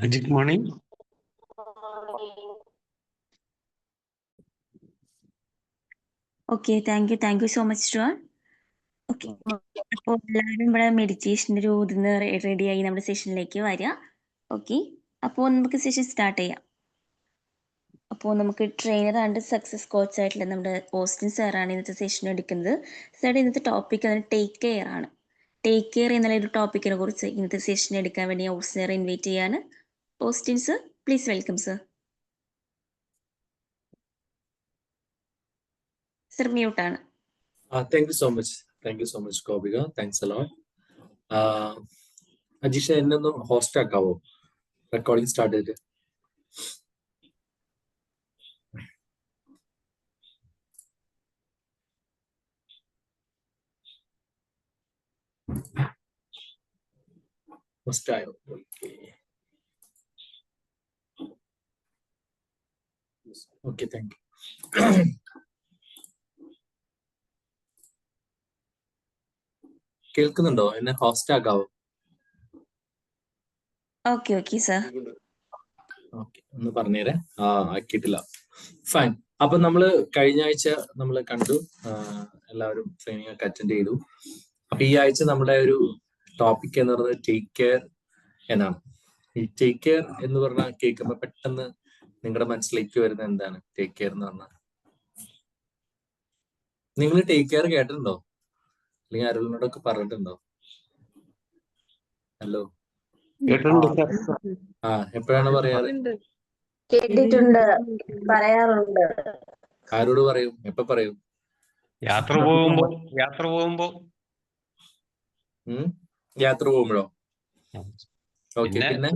Good morning. Okay, thank you so much, Stuart. Okay. അപ്പോൾ എല്ലാവരും ഇവിടെ മെഡിറ്റേഷൻ്റെ ഒരു ഇതിന്ന് റെഡിയായി നമ്മുടെ സെഷനിലേക്ക് വരിക. ഓക്കെ, അപ്പോൾ നമുക്ക് സെഷൻ സ്റ്റാർട്ട് ചെയ്യാം. അപ്പോൾ നമുക്ക് ട്രെയിനർ ആൻഡ് സക്സസ് കോച്ച് ആയിട്ടുള്ള നമ്മുടെ ഓസ്റ്റിൻ സാറാണ് ഇന്നത്തെ സെഷൻ എടുക്കുന്നത്. സാറുടെ ഇന്നത്തെ ടോപ്പിക് ടേക്ക് കെയർ ആണ്. ടേക്ക് കെയർ എന്നുള്ള ഒരു ടോപ്പിക്കിനെ കുറിച്ച് ഇന്നത്തെ സെഷൻ എടുക്കാൻ വേണ്ടി ഓസ്റ്റിനെ ഇൻവൈറ്റ് ചെയ്യാണ്. Austin sir, please welcome sir. Sir മ്യൂട്ടാണ്. Thank you so much. Thank you so much, Kobika. Thanks a lot. Ajisha, എന്നൊന്ന് ഹോസ്റ്റ് ആക്കാവോ? റെക്കോർഡിംഗ് സ്റ്റാർട്ട് ചെയ്തിട്ട്. ഹോസ്റ്റ് ആയോ? Okay, thank you. കേൾക്കുന്നുണ്ടോ? എന്നെ ഹോസ്റ്റ് ആക്കാവോ? Okay sir. ഓക്കെ, ഒന്ന് പറഞ്ഞേരെ. ആക്കിയിട്ടില്ല. ഫൈൻ. അപ്പൊ നമ്മള് കഴിഞ്ഞ ആഴ്ച നമ്മൾ കണ്ടു, എല്ലാവരും ട്രെയിനിങ് ഒക്കെ അറ്റൻഡ് ചെയ്തു. അപ്പൊ ഈ ആഴ്ച നമ്മുടെ ഒരു ടോപ്പിക് എന്ന് പറയുന്നത് ടേക്ക് കെയർ എന്നാണ്. ഈ ടേക്ക് കെയർ എന്ന് പറഞ്ഞാൽ കേൾക്കുമ്പോൾ പെട്ടെന്ന് നിങ്ങളുടെ മനസ്സിലേക്ക് വരുന്നത് എന്താണ്? ടേക്ക് കെയർ എന്ന് പറഞ്ഞാൽ നിങ്ങൾ ടേക്ക് കെയർ കേട്ടിട്ടുണ്ടോ? അല്ലെങ്കിൽ ആരോടൊക്കെ പറഞ്ഞിട്ടുണ്ടോ? ഹലോ, എപ്പോഴാണ് പറയാറ്? കേട്ടിട്ടുണ്ട്, പറയാറുണ്ട്. ആരോട് പറയും? എപ്പോ പറയും? യാത്ര പോകുമ്പോ യാത്ര പോകുമ്പോഴോ? ഓക്കെ, പിന്നെ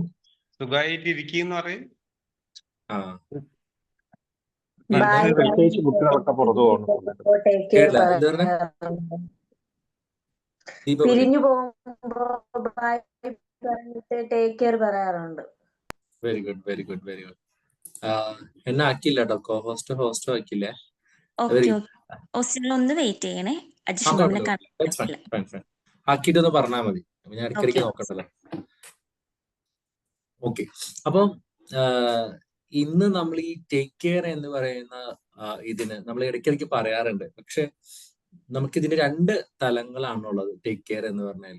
സുഖമായിട്ട് ഇരിക്കുന്ന പറയും. പിരിഞ്ഞു പോകുമ്പോ ടേക്ക് കെയർ പറയാറുണ്ട്. Very good, very good, very good. എന്നെ ആക്കില്ല കേട്ടോ, ഹോസ്റ്റ് ആക്കില്ലേ? ഒന്ന് വെയിറ്റ് ചെയ്യണേ. ആക്കിയിട്ടൊന്ന് പറഞ്ഞാൽ മതി, ഞാൻ ഇടയ്ക്കിടയ്ക്ക് നോക്കണ്ടല്ലോ. ഓക്കെ, അപ്പം ഇന്ന് നമ്മൾ ഈ ടേക്ക് കെയർ എന്ന് പറയുന്ന ഇതിന് നമ്മൾ ഇടയ്ക്കിടയ്ക്ക് പറയാറുണ്ട്. പക്ഷെ നമുക്കിതിന് രണ്ട് തലങ്ങളാണുള്ളത്. ടേക്ക് കെയർ എന്ന് പറഞ്ഞാൽ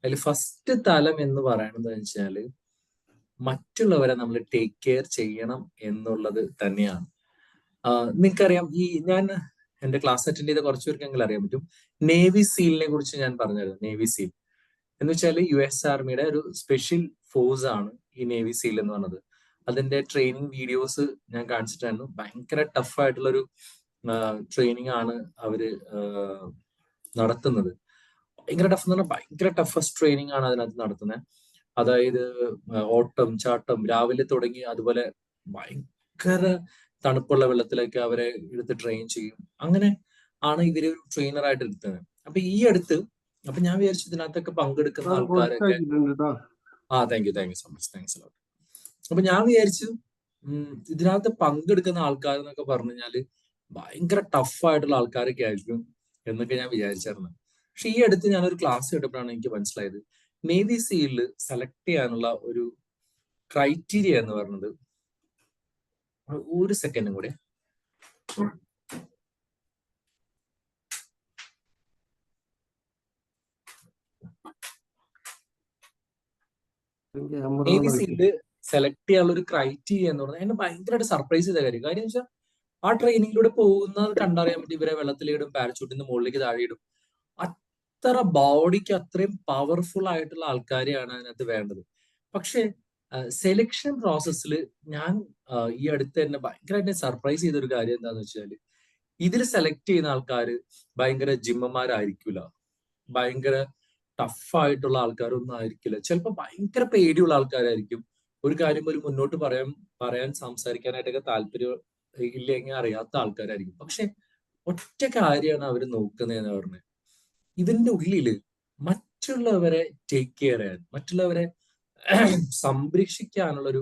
അതിൽ ഫസ്റ്റ് തലം എന്ന് പറയുന്നത് വെച്ചാല് മറ്റുള്ളവരെ നമ്മൾ ടേക്ക് കെയർ ചെയ്യണം എന്നുള്ളത് തന്നെയാണ്. നിങ്ങൾക്കറിയാം, ഞാൻ എന്റെ ക്ലാസ് അറ്റൻഡ് ചെയ്ത കുറച്ചു പേർക്കെങ്കിലും അറിയാൻ പറ്റും. നേവി സീലിനെ കുറിച്ച് ഞാൻ പറഞ്ഞായിരുന്നു. നേവി സീൽ എന്ന് വെച്ചാൽ US ആർമിയുടെ ഒരു സ്പെഷ്യൽ ഫോഴ്സ് ആണ് ഈ നേവി സീൽ എന്ന് പറഞ്ഞത്. അതിന്റെ ട്രെയിനിങ് വീഡിയോസ് ഞാൻ കാണിച്ചിട്ടായിരുന്നു. ഭയങ്കര ടഫായിട്ടുള്ളൊരു ട്രെയിനിങ് ആണ് അവര് നടത്തുന്നത്. ഭയങ്കര ടഫ് എന്ന് പറഞ്ഞാൽ ഭയങ്കര ടഫസ്റ്റ് ട്രെയിനിങ് ആണ് അതിനകത്ത് നടത്തുന്നത്. അതായത് ഓട്ടം, ചാട്ടം, രാവിലെ തുടങ്ങി അതുപോലെ ഭയങ്കര തണുപ്പുള്ള വെള്ളത്തിലേക്ക് അവരെ എടുത്ത് ട്രെയിൻ ചെയ്യും. അങ്ങനെ ആണ് ഇവര് ഒരു ട്രെയിനറായിട്ട് എടുത്തത്. അപ്പൊ ഈ അടുത്ത് അപ്പൊ ഞാൻ വിചാരിച്ചു ഇതിനകത്തൊക്കെ പങ്കെടുക്കുന്ന ആൾക്കാരൊക്കെ thank you so much, thanks a lot. അപ്പൊ ഞാൻ വിചാരിച്ചു ഇതിനകത്ത് പങ്കെടുക്കുന്ന ആൾക്കാർ എന്നൊക്കെ പറഞ്ഞു കഴിഞ്ഞാല് ഭയങ്കര ടഫായിട്ടുള്ള ആൾക്കാരൊക്കെ ആയിരിക്കും എന്നൊക്കെ ഞാൻ വിചാരിച്ചായിരുന്നു. പക്ഷെ ഈ അടുത്ത് ഞാനൊരു ക്ലാസ് കേട്ടപ്പോഴാണ് എനിക്ക് മനസ്സിലായത് നേവി സീലിൽ സെലക്ട് ചെയ്യാനുള്ള ഒരു ക്രൈറ്റീരിയ എന്ന് പറയുന്നത്, ഒരു സെക്കൻഡും കൂടെ, നേവി സീലിൽ സെലക്ട് ചെയ്യാനുള്ള ഒരു ക്രൈറ്റീരിയ എന്ന് പറഞ്ഞാൽ എന്നെ ഭയങ്കരമായിട്ട് സർപ്രൈസ് ചെയ്ത കാര്യം വെച്ചാൽ ആ ട്രെയിനിങ്ങിലൂടെ പോകുന്നത് കണ്ടറിയാൻ പറ്റും. ഇവരെ വെള്ളത്തിലിടും, പാരച്യൂട്ടിൽ നിന്ന് മുകളിലേക്ക് താഴെയിടും. അത്ര ബോഡിക്ക് അത്രയും പവർഫുൾ ആയിട്ടുള്ള ആൾക്കാരെയാണ് അതിനകത്ത് വേണ്ടത്. പക്ഷെ സെലക്ഷൻ പ്രോസസ്സിൽ ഞാൻ ഈ അടുത്ത് തന്നെ ഭയങ്കരമായിട്ട് സർപ്രൈസ് ചെയ്തൊരു കാര്യം എന്താന്ന് വെച്ചാല് ഇതിൽ സെലക്ട് ചെയ്യുന്ന ആൾക്കാർ ഭയങ്കര ജിമ്മന്മാരായിരിക്കില്ല, ഭയങ്കര ടഫായിട്ടുള്ള ആൾക്കാരൊന്നും ആയിരിക്കില്ല. ചിലപ്പോൾ ഭയങ്കര പേടിയുള്ള ആൾക്കാരായിരിക്കും. ഒരു കാര്യം ഒരു മുന്നോട്ട് പറയാൻ സംസാരിക്കാനായിട്ടൊക്കെ താല്പര്യം ഇല്ലെങ്കിൽ അറിയാത്ത ആൾക്കാരായിരിക്കും. പക്ഷെ ഒറ്റ കാര്യമാണ് അവർ നോക്കുന്നതെന്ന് പറഞ്ഞത്, ഇതിന്റെ ഉള്ളില് മറ്റുള്ളവരെ ടേക്ക് കെയർ ചെയ്യാൻ, മറ്റുള്ളവരെ സംരക്ഷിക്കാനുള്ളൊരു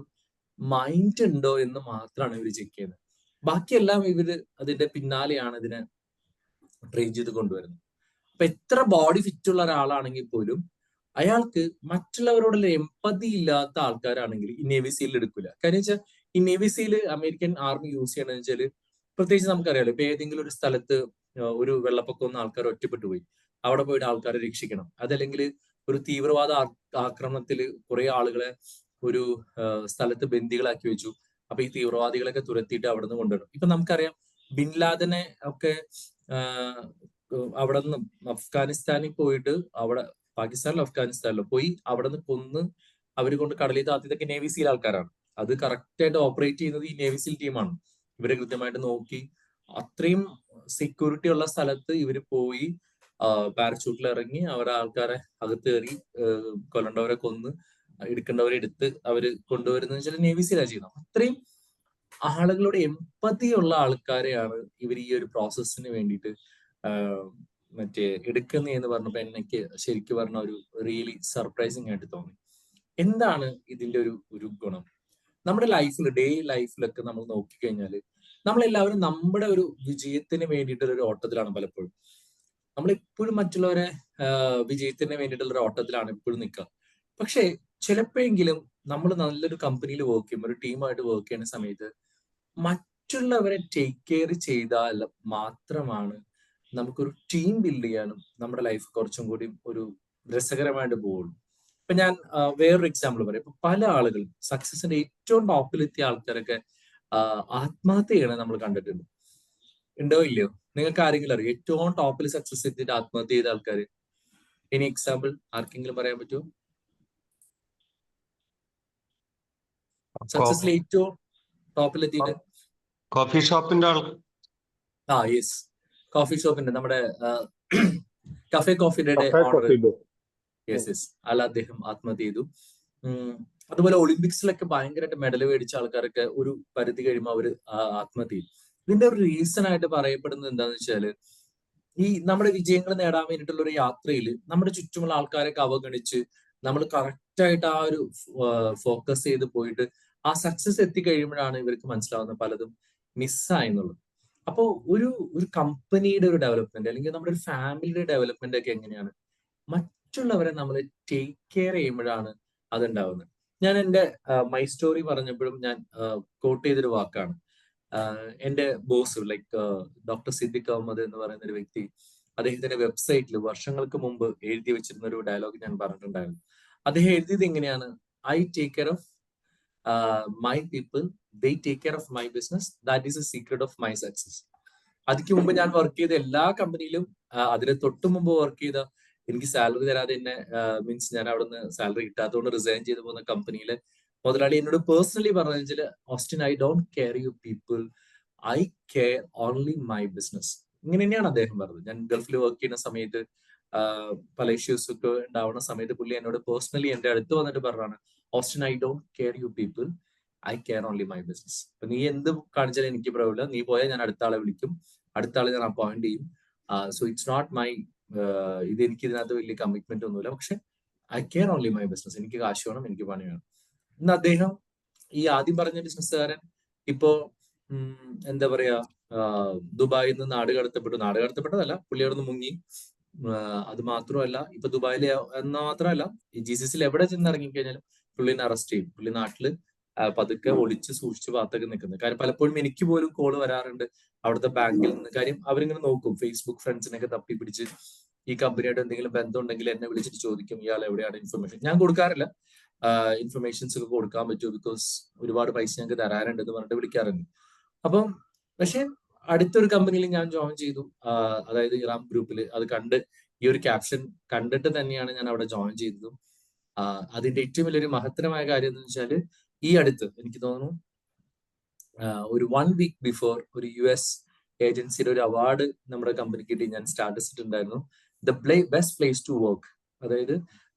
മൈൻഡ് ഉണ്ടോ എന്ന് മാത്രമാണ് ഇവർ ചെക്ക് ചെയ്യുന്നത്. ബാക്കിയെല്ലാം ഇവര് അതിന്റെ പിന്നാലെയാണ് ഇതിനെ ട്രെയിൻ ചെയ്ത് കൊണ്ടുവരുന്നത്. അപ്പൊ എത്ര ബോഡി ഫിറ്റ് ഉള്ള ഒരാളാണെങ്കിൽ പോലും അയാൾക്ക് മറ്റുള്ളവരോടുള്ള എമ്പതി ഇല്ലാത്ത ആൾക്കാരാണെങ്കിൽ ഈ നേവി സീലിൽ എടുക്കില്ല. കാര്യം വെച്ചാൽ ഈ navy seal American army use ചെയ്യണമെന്ന് വെച്ചാൽ പ്രത്യേകിച്ച് നമുക്കറിയാലോ, ഇപ്പൊ ഏതെങ്കിലും ഒരു സ്ഥലത്ത് ഒരു വെള്ളപ്പൊക്കം വന്ന ആൾക്കാർ ഒറ്റപ്പെട്ടു പോയി, അവിടെ പോയിട്ട് ആൾക്കാരെ രക്ഷിക്കണം. അതല്ലെങ്കിൽ ഒരു തീവ്രവാദ ആക്രമണത്തിൽ കുറെ ആളുകളെ ഒരു സ്ഥലത്ത് ബന്ദികളാക്കി വെച്ചു. അപ്പൊ ഈ തീവ്രവാദികളൊക്കെ തുരത്തിയിട്ട് അവിടെ നിന്ന് കൊണ്ടുവരണം. ഇപ്പൊ നമുക്കറിയാം ബിൻ ലാദനെ ഒക്കെ അവിടെ നിന്ന് അഫ്ഗാനിസ്ഥാനിൽ പോയിട്ട്, അവിടെ പാകിസ്ഥാനിലോ അഫ്ഗാനിസ്ഥാനിലോ പോയി അവിടെ നിന്ന് കൊന്ന് അവർ കൊണ്ട് കടലിൽ താത്തിയതൊക്കെ നേവി സീൽ ആൾക്കാരാണ്. അത് കറക്റ്റ് ആയിട്ട് ഓപ്പറേറ്റ് ചെയ്യുന്നത് ഈ നേവി സീൽ ടീമാണ്. ഇവരെ കൃത്യമായിട്ട് നോക്കി അത്രയും സെക്യൂരിറ്റി ഉള്ള സ്ഥലത്ത് ഇവർ പോയി പാരച്യൂട്ടിൽ ഇറങ്ങി അവരെ ആൾക്കാരെ അകത്ത് കയറി കൊല്ലണ്ടവരെ കൊന്ന് എടുക്കേണ്ടവരെ എടുത്ത് അവര് കൊണ്ടുവരുന്നത് വെച്ചാൽ നേവി സീലാണ് ചെയ്യുന്നത്. അത്രയും ആളുകളുടെ എമ്പതി ഉള്ള ആൾക്കാരെയാണ് ഇവർ ഈ ഒരു പ്രോസസ്സിന് വേണ്ടിയിട്ട് മറ്റേ എടുക്കുന്നതെന്ന് പറഞ്ഞപ്പോ എനിക്ക് ശരിക്കും പറഞ്ഞ ഒരു റിയലി സർപ്രൈസിങ് ആയിട്ട് തോന്നി. എന്താണ് ഇതിന്റെ ഒരു ഗുണം? നമ്മുടെ ലൈഫിൽ, ഡേ ലൈഫിലൊക്കെ നമ്മൾ നോക്കിക്കഴിഞ്ഞാൽ നമ്മളെല്ലാവരും നമ്മുടെ ഒരു വിജയത്തിന് വേണ്ടിയിട്ടുള്ള ഒരു ഓട്ടത്തിലാണ് പലപ്പോഴും. നമ്മളെപ്പോഴും മറ്റുള്ളവരെ വിജയത്തിന് വേണ്ടിയിട്ടുള്ള ഒരു ഓട്ടത്തിലാണ് എപ്പോഴും നിൽക്കുക. പക്ഷെ ചിലപ്പോഴെങ്കിലും നമ്മൾ നല്ലൊരു കമ്പനിയിൽ വർക്ക് ചെയ്യുമ്പോൾ, ഒരു ടീമായിട്ട് വർക്ക് ചെയ്യുന്ന സമയത്ത് മറ്റുള്ളവരെ ടേക്ക് കെയർ ചെയ്താൽ മാത്രമാണ് നമുക്കൊരു ടീം ബിൽഡ് ചെയ്യാനും നമ്മുടെ ലൈഫ് കുറച്ചും കൂടി ഒരു രസകരമായിട്ട് പോകുള്ളൂ. ഇപ്പൊ ഞാൻ വേറൊരു എക്സാമ്പിൾ പറയാം. ഇപ്പൊ പല ആളുകളും സക്സസിന്റെ ഏറ്റവും ടോപ്പിലെത്തിയ ആൾക്കാരൊക്കെ ആത്മഹത്യ ചെയ്യണത് നമ്മൾ കണ്ടിട്ടുണ്ട്. ഉണ്ടോ ഇല്ലയോ? നിങ്ങൾക്ക് ആരെങ്കിലും അറിയോ ഏറ്റവും ടോപ്പിൽ സക്സസ് എത്തിയിട്ട് ആത്മഹത്യ ചെയ്ത ആൾക്കാർ? ഇനി എക്സാമ്പിൾ ആർക്കെങ്കിലും പറയാൻ പറ്റുമോ? സക്സസിൽ ഏറ്റവും ടോപ്പിലെത്തിയിട്ട് കോഫി ഷോപ്പിന്റെ ആൾ. യെസ്, കോഫി ഷോപ്പിന്റെ നമ്മുടെ കഫേ കോഫിയുടെ ഓണർ. യെസ് യെസ്, അല്ല, അദ്ദേഹം ആത്മഹത്യ ചെയ്തു. അതുപോലെ ഒളിമ്പിക്സിലൊക്കെ ഭയങ്കരമായിട്ട് മെഡൽ മേടിച്ച ആൾക്കാരൊക്കെ ഒരു പരിധി കഴിയുമ്പോൾ അവര് ആത്മഹത്യ ചെയ്തു. ഇതിന്റെ ഒരു റീസൺ ആയിട്ട് പറയപ്പെടുന്നത് എന്താണെന്ന് വെച്ചാല്, ഈ നമ്മുടെ വിജയങ്ങൾ നേടാൻ വേണ്ടിയിട്ടുള്ള ഒരു യാത്രയിൽ നമ്മുടെ ചുറ്റുമുള്ള ആൾക്കാരൊക്കെ അവഗണിച്ച് നമ്മൾ കറക്റ്റായിട്ട് ആ ഒരു ഫോക്കസ് ചെയ്ത് പോയിട്ട് ആ സക്സസ് എത്തിക്കഴിയുമ്പോഴാണ് ഇവർക്ക് മനസ്സിലാവുന്നത് പലതും മിസ്സായെന്നുള്ളത്. അപ്പോൾ ഒരു കമ്പനിയുടെ ഒരു ഡെവലപ്മെന്റ് അല്ലെങ്കിൽ നമ്മുടെ ഒരു ഫാമിലിയുടെ ഡെവലപ്മെന്റ് ഒക്കെ എങ്ങനെയാണ്? മറ്റുള്ളവരെ നമ്മൾ ടേക്ക് കെയർ ചെയ്യുമ്പോഴാണ് അതുണ്ടാവുന്നത്. ഞാൻ എൻ്റെ മൈ സ്റ്റോറി പറഞ്ഞപ്പോഴും ഞാൻ കോട്ട് ചെയ്തൊരു വാക്കാണ്. എൻ്റെ ബോസ് ഡോക്ടർ സിദ്ദിഖ് അഹമ്മദ് എന്ന് പറയുന്ന ഒരു വ്യക്തി അദ്ദേഹത്തിന്റെ വെബ്സൈറ്റിൽ വർഷങ്ങൾക്ക് മുമ്പ് എഴുതി വെച്ചിരുന്ന ഒരു ഡയലോഗ് ഞാൻ പറഞ്ഞിട്ടുണ്ടായിരുന്നു. അദ്ദേഹം എഴുതിയത് എങ്ങനെയാണ്? I take care of my people, they take care of my business, that is A secret of my success. അതിക്ക് മുമ്പ് ഞാൻ വർക്ക് ചെയ്ത എല്ലാ കമ്പനിയിലും, അതിന് തൊട്ട് മുമ്പ് വർക്ക് ചെയ്ത, എനിക്ക് സാലറി തരാതെ തന്നെ മീൻസ് ഞാൻ അവിടുന്ന് സാലറി കിട്ടാത്തതുകൊണ്ട് റിസൈൻ ചെയ്ത് പോകുന്ന കമ്പനിയിലെ മുതലാളി എന്നോട് പേഴ്സണലി പറഞ്ഞാൽ, Austin, I don't care you people, eye care only my business. ഇങ്ങനെ തന്നെയാണ് അദ്ദേഹം പറഞ്ഞത്. ഞാൻ ഗൾഫിൽ വർക്ക് ചെയ്യുന്ന സമയത്ത് പല ഇഷ്യൂസ് ഒക്കെ ഉണ്ടാവുന്ന സമയത്ത് പുള്ളി എന്നോട് പേഴ്സണലി എന്റെ അടുത്ത് വന്നിട്ട് പറഞ്ഞാണ്, Austin, I don't care you people, eye care only my business. അപ്പൊ നീ എന്ത് കാണിച്ചാലും എനിക്ക് പ്രശ്നമില്ല, നീ പോയാൽ ഞാൻ അടുത്ത ആളെ വിളിക്കും, അടുത്ത ആളെ ഞാൻ അപ്പോയിന്റ് ചെയ്യും. സോ ഇറ്റ്സ് നോട്ട് മൈ ഇത് എനിക്ക് ഇതിനകത്ത് വലിയ കമ്മിറ്റ്മെന്റ് ഒന്നുമില്ല, പക്ഷെ eye care only my business. എനിക്ക് കാശ് വേണം, എനിക്ക് പണി വേണം. ഇന്ന് അദ്ദേഹം, ഈ ആദ്യം പറഞ്ഞ ബിസിനസ്സുകാരൻ, ഇപ്പോ എന്താ പറയാ, ദുബായിൽ നിന്ന് നാട് കടത്തപ്പെട്ടതല്ല, പുള്ളി അവിടെ നിന്ന് മുങ്ങി. അത് മാത്രമല്ല, ഇപ്പൊ ദുബായിലെ എന്ന് മാത്രമല്ല, ഈ GCCയിൽ എവിടെ ചെന്ന് ഇറങ്ങിക്കഴിഞ്ഞാലും പുള്ളിനെ അറസ്റ്റ് ചെയ്യും. പുള്ളി നാട്ടില് പതുക്കെ ഒളിച്ച് സൂക്ഷിച്ച് ഭാഗത്തൊക്കെ നിൽക്കുന്നത്. കാര്യം പലപ്പോഴും എനിക്ക് പോലും കോള് വരാറുണ്ട് അവിടുത്തെ ബാങ്കിൽ നിന്ന്. കാര്യം അവരിങ്ങനെ നോക്കും, ഫേസ്ബുക്ക് ഫ്രണ്ട്സിനൊക്കെ തപ്പി പിടിച്ച് ഈ കമ്പനിയായിട്ട് എന്തെങ്കിലും ബന്ധം ഉണ്ടെങ്കിൽ എന്നെ വിളിച്ചിട്ട് ചോദിക്കും, ഇയാൾ എവിടെയാണ് ഇൻഫർമേഷൻ. ഞാൻ കൊടുക്കാറില്ല, ഇൻഫർമേഷൻസ് ഒക്കെ കൊടുക്കാൻ പറ്റുമോ, ബിക്കോസ് ഒരുപാട് പൈസ ഞങ്ങൾക്ക് തരാറുണ്ട് എന്ന് പറഞ്ഞിട്ട് വിളിക്കാറുണ്ട്. അപ്പം പക്ഷെ അടുത്തൊരു കമ്പനിയിൽ ഞാൻ ജോയിൻ ചെയ്തു, അതായത് ഇറാം ഗ്രൂപ്പിൽ. അത് കണ്ട്, ഈ ഒരു ക്യാപ്ഷൻ കണ്ടിട്ട് തന്നെയാണ് ഞാൻ അവിടെ ജോയിൻ ചെയ്തതും. അതിന്റെ ഏറ്റവും വലിയൊരു മഹത്തരമായ കാര്യം എന്ന് വെച്ചാൽ, ഈ അടുത്ത് എനിക്ക് തോന്നുന്നു ഒരു 1 week ബിഫോർ ഒരു US ഏജൻസിയുടെ ഒരു അവാർഡ് നമ്മുടെ കമ്പനിക്ക് കിട്ടി. ഞാൻ സ്റ്റാറ്റസ് ഇട്ടിട്ടുണ്ടായിരുന്നു, the best place to work. അതായത്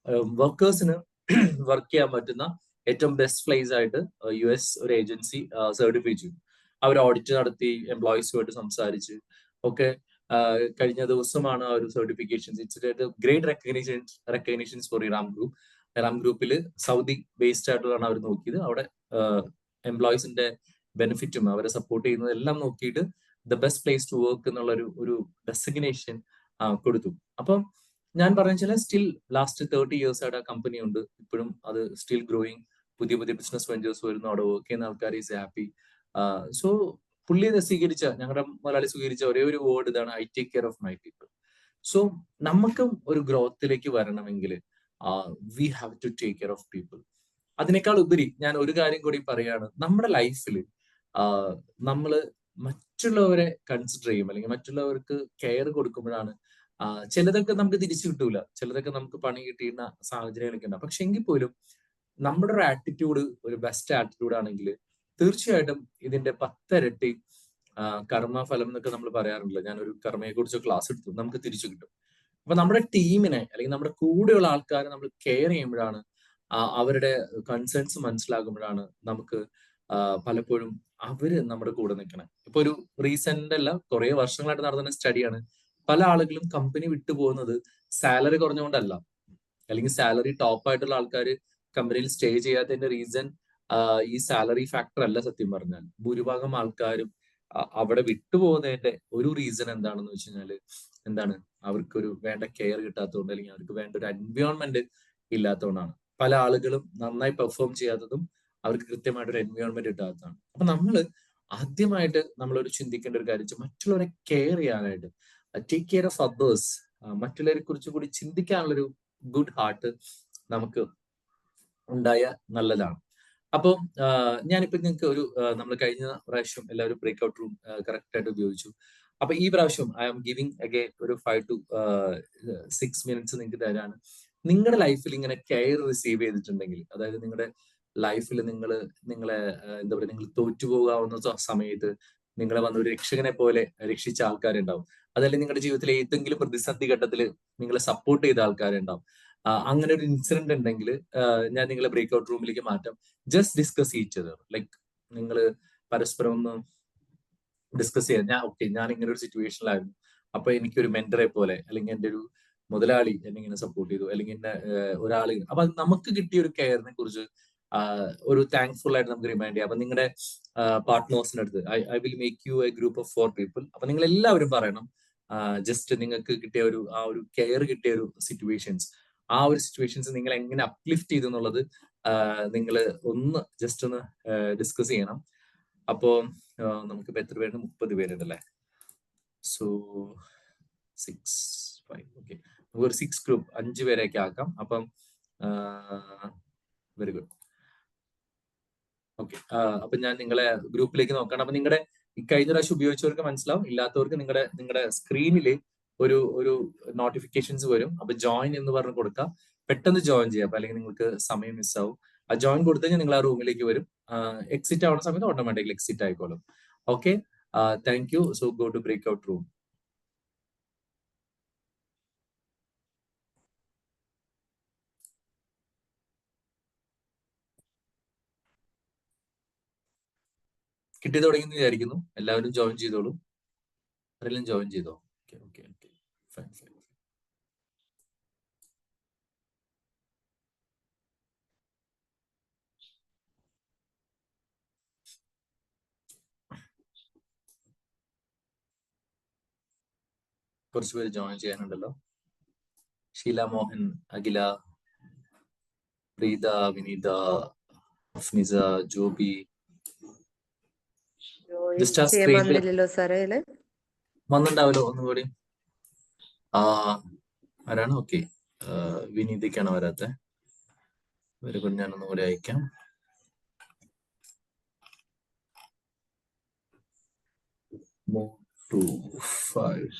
വർക്കേഴ്സിന് വർക്ക് ചെയ്യാൻ പറ്റുന്ന ഏറ്റവും ബെസ്റ്റ് പ്ലേസ് ആയിട്ട് US ഒരു ഏജൻസി സർട്ടിഫൈ ചെയ്തു. അവർ ഓഡിറ്റ് നടത്തി, എംപ്ലോയീസുമായിട്ട് സംസാരിച്ച് ഒക്കെ കഴിഞ്ഞ ദിവസമാണ് ആ ഒരു certifications. It's great recognitions for Eram group. ഇറാം ഗ്രൂപ്പിൽ സൗദി ബേസ്ഡ് ആയിട്ടുള്ളതാണ് അവർ നോക്കിയത്. അവിടെ എംപ്ലോയീസിന്റെ ബെനിഫിറ്റും അവരെ സപ്പോർട്ട് ചെയ്യുന്നതും എല്ലാം നോക്കിയിട്ട് the best place to work എന്നുള്ള ഒരു ഡെസിഗ്നേഷൻ കൊടുത്തു. അപ്പം ഞാൻ പറഞ്ഞ സ്റ്റിൽ ലാസ്റ്റ് 30 years ആയിട്ട് ആ കമ്പനി ഉണ്ട്, ഇപ്പോഴും അത് സ്റ്റിൽ ഗ്രോയിങ്, പുതിയ പുതിയ ബിസിനസ് വെഞ്ചേഴ്സ് വരുന്നു, അവിടെ വർക്ക് ചെയ്യുന്ന ആൾക്കാർ ഈസ് ഹാപ്പി. സോ പുള്ളി സ്വീകരിച്ച, ഞങ്ങളുടെ മലയാളി സ്വീകരിച്ച ഒരേ ഒരു വേർഡ് ഇതാണ്, I take care of my people. So നമുക്കും ഒരു ഗ്രോത്തിലേക്ക് വരണമെങ്കിൽ we have to take care of people. അതിനേക്കാൾ ഉപരി ഞാൻ ഒരു കാര്യം കൂടി പറയാണ്, നമ്മുടെ ലൈഫിൽ നമ്മൾ മറ്റുള്ളവരെ കൺസിഡർ ചെയ്യും, അല്ലെങ്കിൽ മറ്റുള്ളവർക്ക് കെയർ കൊടുക്കുമ്പോഴാണ് ചിലതൊക്കെ നമുക്ക് തിരിച്ചു കിട്ടൂല, ചിലതൊക്കെ നമുക്ക് പണി കിട്ടിയിരുന്ന സാഹചര്യങ്ങളൊക്കെ ഉണ്ടാവും. പക്ഷെ എങ്കിൽ പോലും നമ്മുടെ ഒരു ആറ്റിറ്റ്യൂഡ് ഒരു ബെസ്റ്റ് ആറ്റിറ്റ്യൂഡ് ആണെങ്കിൽ തീർച്ചയായിട്ടും ഇതിന്റെ 10 ഇരട്ടി കർമ്മഫലം എന്നൊക്കെ നമ്മൾ പറയാറുണ്ടല്ലോ. ഞാനൊരു കർമ്മയെ കുറിച്ച് ക്ലാസ് എടുത്തു, നമുക്ക് തിരിച്ചു കിട്ടും. അപ്പൊ നമ്മുടെ ടീമിനെ അല്ലെങ്കിൽ നമ്മുടെ കൂടെയുള്ള ആൾക്കാരെ നമ്മൾ കെയർ ചെയ്യുമ്പോഴാണ്, അവരുടെ കൺസേൺസ് മനസ്സിലാകുമ്പോഴാണ് നമുക്ക് പലപ്പോഴും അവര് നമ്മുടെ കൂടെ നിൽക്കണം. ഇപ്പൊ ഒരു റീസെന്റ് അല്ല, കുറെ വർഷങ്ങളായിട്ട് നടന്ന സ്റ്റഡിയാണ്, പല ആളുകളും കമ്പനി വിട്ടുപോകുന്നത് സാലറി കുറഞ്ഞുകൊണ്ടല്ല, അല്ലെങ്കിൽ സാലറി ടോപ്പ് ആയിട്ടുള്ള ആൾക്കാർ കമ്പനിയിൽ സ്റ്റേ ചെയ്യാത്തതിന്റെ റീസൺ ഈ സാലറി ഫാക്ടർ അല്ല. സത്യം പറഞ്ഞാൽ ഭൂരിഭാഗം ആൾക്കാരും അവിടെ വിട്ടുപോകുന്നതിന്റെ ഒരു റീസൺ എന്താണെന്ന് വെച്ച് കഴിഞ്ഞാല് എന്താണ്, അവർക്കൊരു വേണ്ട കെയർ കിട്ടാത്തതുകൊണ്ട്, അല്ലെങ്കിൽ അവർക്ക് വേണ്ട ഒരു എൻവയോൺമെന്റ് ഇല്ലാത്തതുകൊണ്ടാണ്. പല ആളുകളും നന്നായി പെർഫോം ചെയ്യാത്തതും അവർക്ക് കൃത്യമായിട്ടൊരു എൻവയോൺമെന്റ് കിട്ടാത്തതാണ്. അപ്പൊ ആദ്യമായിട്ട് നമ്മളൊരു ചിന്തിക്കേണ്ട ഒരു കാര്യം, മറ്റുള്ളവരെ കെയർ ചെയ്യാനായിട്ട്, ടേക്ക് കെയർ ഓഫ് അതേഴ്സ്, മറ്റുള്ളവരെ കുറിച്ച് കൂടി ചിന്തിക്കാനുള്ളൊരു ഗുഡ് ഹാർട്ട് നമുക്ക് ഉണ്ടായ നല്ലതാണ്. അപ്പോൾ ഞാനിപ്പോ നിങ്ങൾക്ക് ഒരു നമ്മൾ കഴിഞ്ഞ പ്രാവശ്യം എല്ലാവരും ബ്രേക്ക് ഔട്ട് റൂം കറക്റ്റ് ആയിട്ട് ഉപയോഗിച്ചു. അപ്പൊ ഈ പ്രാവശ്യം ഐ ആം ഗിവിംഗ് അഗൈൻ ഒരു 5 to 6 minutes നിങ്ങൾക്ക് തരാണ്. നിങ്ങളുടെ ലൈഫിൽ ഇങ്ങനെ കെയർ റിസീവ് ചെയ്തിട്ടുണ്ടെങ്കിൽ, അതായത് നിങ്ങളുടെ ലൈഫിൽ നിങ്ങളെ എന്താ പറയുക, നിങ്ങൾ തോറ്റുപോകാവുന്ന സമയത്ത് നിങ്ങളെ വന്ന ഒരു രക്ഷകനെ പോലെ രക്ഷിച്ച ആൾക്കാരുണ്ടാവും, അതല്ലെങ്കിൽ നിങ്ങളുടെ ജീവിതത്തിലെ ഏതെങ്കിലും പ്രതിസന്ധി ഘട്ടത്തിൽ നിങ്ങളെ സപ്പോർട്ട് ചെയ്ത ആൾക്കാരുണ്ടാവും. അങ്ങനെ ഒരു ഇൻസിഡന്റ് ഉണ്ടെങ്കിൽ ഞാൻ നിങ്ങളെ ബ്രേക്ക് ഔട്ട് റൂമിലേക്ക് മാറ്റാം. Just discuss each other, like നിങ്ങൾ പരസ്പരം ഒന്ന് ഡിസ്കസ് ചെയ്യാം. ഞാൻ ഇങ്ങനെ ഒരു സിറ്റുവേഷനിലായിരുന്നു, അപ്പൊ എനിക്കൊരു മെന്ററെ പോലെ, അല്ലെങ്കിൽ എൻ്റെ ഒരു മുതലാളി എന്നെ ഇങ്ങനെ സപ്പോർട്ട് ചെയ്തു, അല്ലെങ്കിൽ എന്നെ ഒരാൾ, അപ്പൊ നമുക്ക് കിട്ടിയ ഒരു കെയറിനെ കുറിച്ച് ഒരു താങ്ക്ഫുൾ ആയിട്ട് നമുക്ക് റിമൈൻഡ് ചെയ്യാം. അപ്പൊ നിങ്ങളുടെ പാർട്ട്നേഴ്സിന്റെ അടുത്ത് I will make you A group of 4 people. അപ്പൊ നിങ്ങൾ എല്ലാവരും പറയണം ജസ്റ്റ് നിങ്ങൾക്ക് കിട്ടിയ ഒരു കെയർ കിട്ടിയ ഒരു സിറ്റുവേഷൻസ്, നിങ്ങൾ എങ്ങനെ അപ്ലിഫ്റ്റ് ചെയ്തു എന്നുള്ളത് നിങ്ങൾ ഒന്ന് ജസ്റ്റ് ഒന്ന് ഡിസ്കസ് ചെയ്യണം. അപ്പോ നമുക്കിപ്പോ എത്ര പേരുണ്ട്? 30 പേരുണ്ടല്ലേ. സോ 6 5 ഓക്കെ, നമുക്ക് ഒരു 6 ഗ്രൂപ്പ് 5 പേരെയൊക്കെ ആക്കാം. അപ്പം വെരി ഗുഡ്. ഓക്കെ, അപ്പൊ ഞാൻ നിങ്ങളെ ഗ്രൂപ്പിലേക്ക് നോക്കണം. അപ്പൊ നിങ്ങളുടെ കഴിഞ്ഞ പ്രാവശ്യം ഉപയോഗിച്ചവർക്ക് മനസ്സിലാവും, ഇല്ലാത്തവർക്ക് നിങ്ങളുടെ സ്ക്രീനിൽ ഒരു നോട്ടിഫിക്കേഷൻസ് വരും. അപ്പൊ ജോയിൻ എന്ന് പറഞ്ഞ് കൊടുക്കാം, പെട്ടെന്ന് ജോയിൻ ചെയ്യാം, അല്ലെങ്കിൽ നിങ്ങൾക്ക് സമയം മിസ്സാവും. ആ ജോയിൻ കൊടുത്തു കഴിഞ്ഞാൽ നിങ്ങൾ ആ റൂമിലേക്ക് വരും. എക്സിറ്റ് ആവുന്ന സമയത്ത് ഓട്ടോമാറ്റിക്കലി എക്സിറ്റ് ആയിക്കോളും. Okay, thank you. So go to break out room. കിട്ടി തുടങ്ങി വിചാരിക്കുന്നു. എല്ലാവരും ജോയിൻ ചെയ്തോളൂ. ആരെങ്കിലും ജോയിൻ ചെയ്തോ? Okay okay okay, fine fine. കുറച്ച് പേര് ജോയിൻ ചെയ്യാനുണ്ടല്ലോ. ഷീല മോഹൻ, അഖില, പ്രീത, വിനീത, അഫ്നിസ, ജോബി. വന്നിണ്ടാവല്ലോ ഒന്നുകൂടി. ആരാണ്? ഓക്കെ, വിനീതയ്ക്കാണ് വരാത്ത. വെരി ഗുഡ്, ഞാനൊന്നും കൂടി അയക്കാം. Move to 5.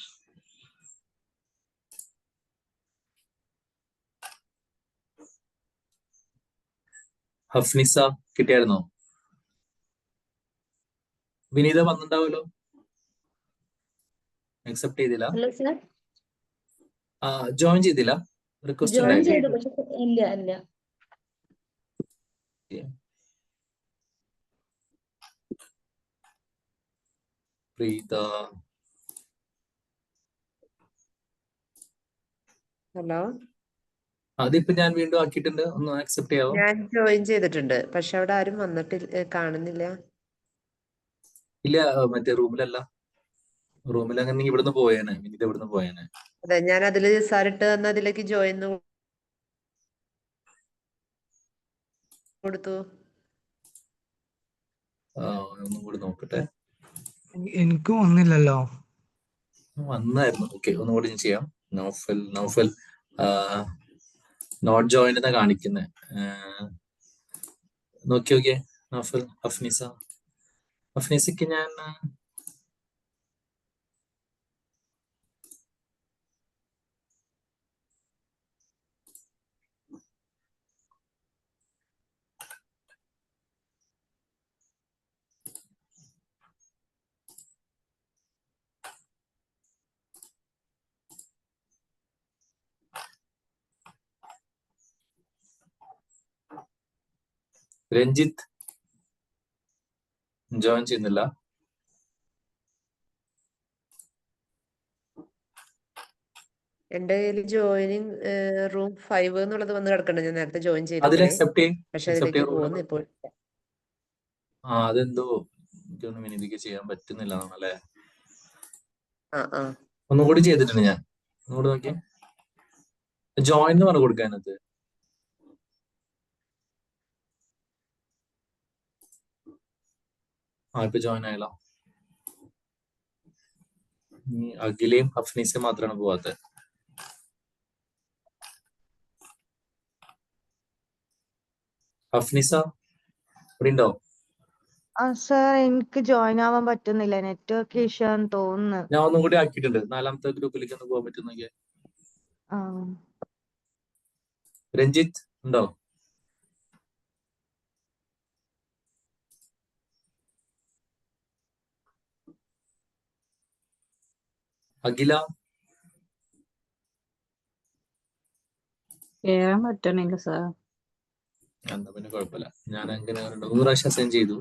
ഹഫ്നിസ കിട്ടിയായിരുന്നോ? വിനീത വന്നിണ്ടാവല്ലോ. അക്സെപ്റ്റ് ചെയ്തില്ല, ജോയിൻ ചെയ്തില്ല, റിക്വസ്റ്റ് ഇല്ല. പ്രീത, ഹലോ, അതിപ്പോ ഞാൻ വീണ്ടും ആക്കിയിട്ടുണ്ട്, ഒന്ന് അക്സെപ്റ്റ് ചെയ്യാവോ? ഞാൻ ജോയിൻ ചെയ്തിട്ടുണ്ട്, പക്ഷെ അവിടെ ആരും വന്നിട്ടില്ല, കാണുന്നില്ല. ഇല്ല, മറ്റേ റൂമിലല്ല. റൂമിൽ അങ്ങനെ ഇവിടുന്ന് പോയേനെ, വിനീത് ഇവിടുന്ന് പോയേനെ. അതെ, ഞാൻ അതില് സാറിട്ട് തന്ന അതിലേക്ക് ജോയിൻ കൊടുത്തു. ഒന്നും കൂടി നോക്കട്ടെ. എനിക്ക് വന്നില്ലല്ലോ. വന്നായിരുന്നു. ഓക്കെ, ഒന്നും കൂടി ഞാൻ ചെയ്യാം. നൗഫൽ നോട്ട് ജോയിൻ എന്നാ കാണിക്കുന്നത്. നോക്കിയോക്കെ നൗഫൽ. അഫ്നീസക്ക് ഞാൻ രഞ്ജിത്ത് ജോയിൻ ചെയ്യുന്നില്ല. എന്റെ കയ്യിൽ ജോയിനിങ് റൂം 5 എന്നുള്ളത് വന്ന് കിടക്കുന്നുണ്ട്. ഞാൻ നേരത്തെ ജോയിൻ അതിൽ ചെയ്തപ്പോഴേ, അക്സെപ്റ്റ് ചെയ്യും. പക്ഷെ അക്സെപ്റ്റ് അതിലേക്ക് ചെയ്യാൻ പോകുന്നു ഇപ്പോൾ. അതെന്തോ എനിക്കൊന്നും വിനീതിക്ക് ചെയ്യാൻ പറ്റുന്നില്ല അല്ലേ. ആ ഒന്നുകൂടി ചെയ്തിട്ടുണ്ട് ഞാൻ. ഒന്നുകൂടി നോക്കി ജോയിൻ എന്ന് പറഞ്ഞു കൊടുക്കാനത്. ഇപ്പൊ ജോയിൻ ആയല്ലോ. അഖിലയും അഫ്നീസയും മാത്രമാണ് പോവാത്തത്. അഫ്നീസ ഇവിടെ ഉണ്ടോ? സർ എനിക്ക് ജോയിൻ ആവാൻ പറ്റുന്നില്ല, നെറ്റ്വർക്ക് ഇഷ്യൂ ആണെന്ന് തോന്നുന്നു. ഞാൻ ഒന്നും കൂടി ആക്കിയിട്ടുണ്ട്. 4ാമത്തെ ഗ്രൂപ്പിലേക്ക് ഒന്ന് പോകാൻ പറ്റും നോക്കിയേ. ആ, രഞ്ജിത്ത് ഉണ്ടോ? അഖില കേറാൻ പറ്റണില്ല സാർ. എന്താ പിന്നെ കുഴപ്പമില്ല. ഞാൻ അങ്ങനെ 2 പ്രാവശ്യം അസൈൻ ചെയ്തു.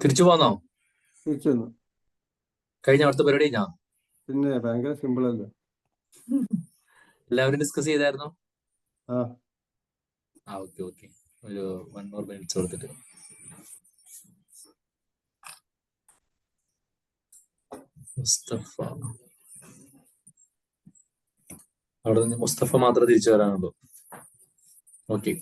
തിരിച്ചു പോന്നോ? തിരിച്ചു വന്നു. കഴിഞ്ഞ അവിടുത്തെ പരിപാടി കഴിഞ്ഞാ? പിന്നെ ഭയങ്കര സിമ്പിൾ അല്ലേ. എല്ലാവരും ഡിസ്കസ് ചെയ്തായിരുന്നോ? ആ ഓക്കെ. ഒരു 1 more minutes കൊടുത്തിട്ട്. മുസ്തഫ അവിടെ നിന്ന് മുസ്തഫ മാത്രമേ തിരിച്ചു വരാനുള്ളൂ. ഓക്കെ.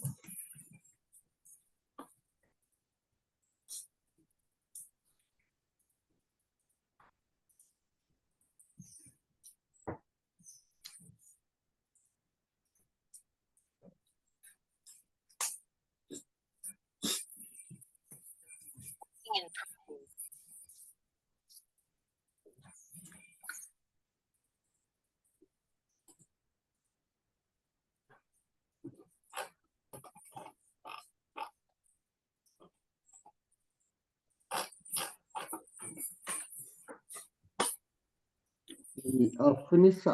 അഫ്നിസ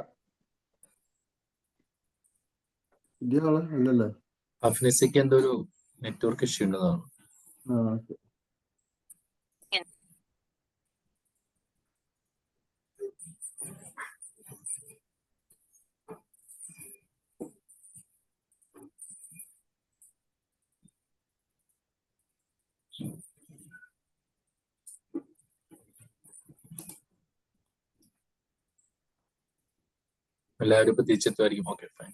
പുതിയ ആള് അല്ലല്ലേ? അഫ്നിസയ്ക്ക് എന്തോ ഒരു നെറ്റ്വർക്ക് ഇഷ്യൂ ഉണ്ടെന്നാണ്. ഓക്കെ. എല്ലാവരും ഇപ്പൊ തിരിച്ചെത്തുമായിരിക്കും. Okay, fine.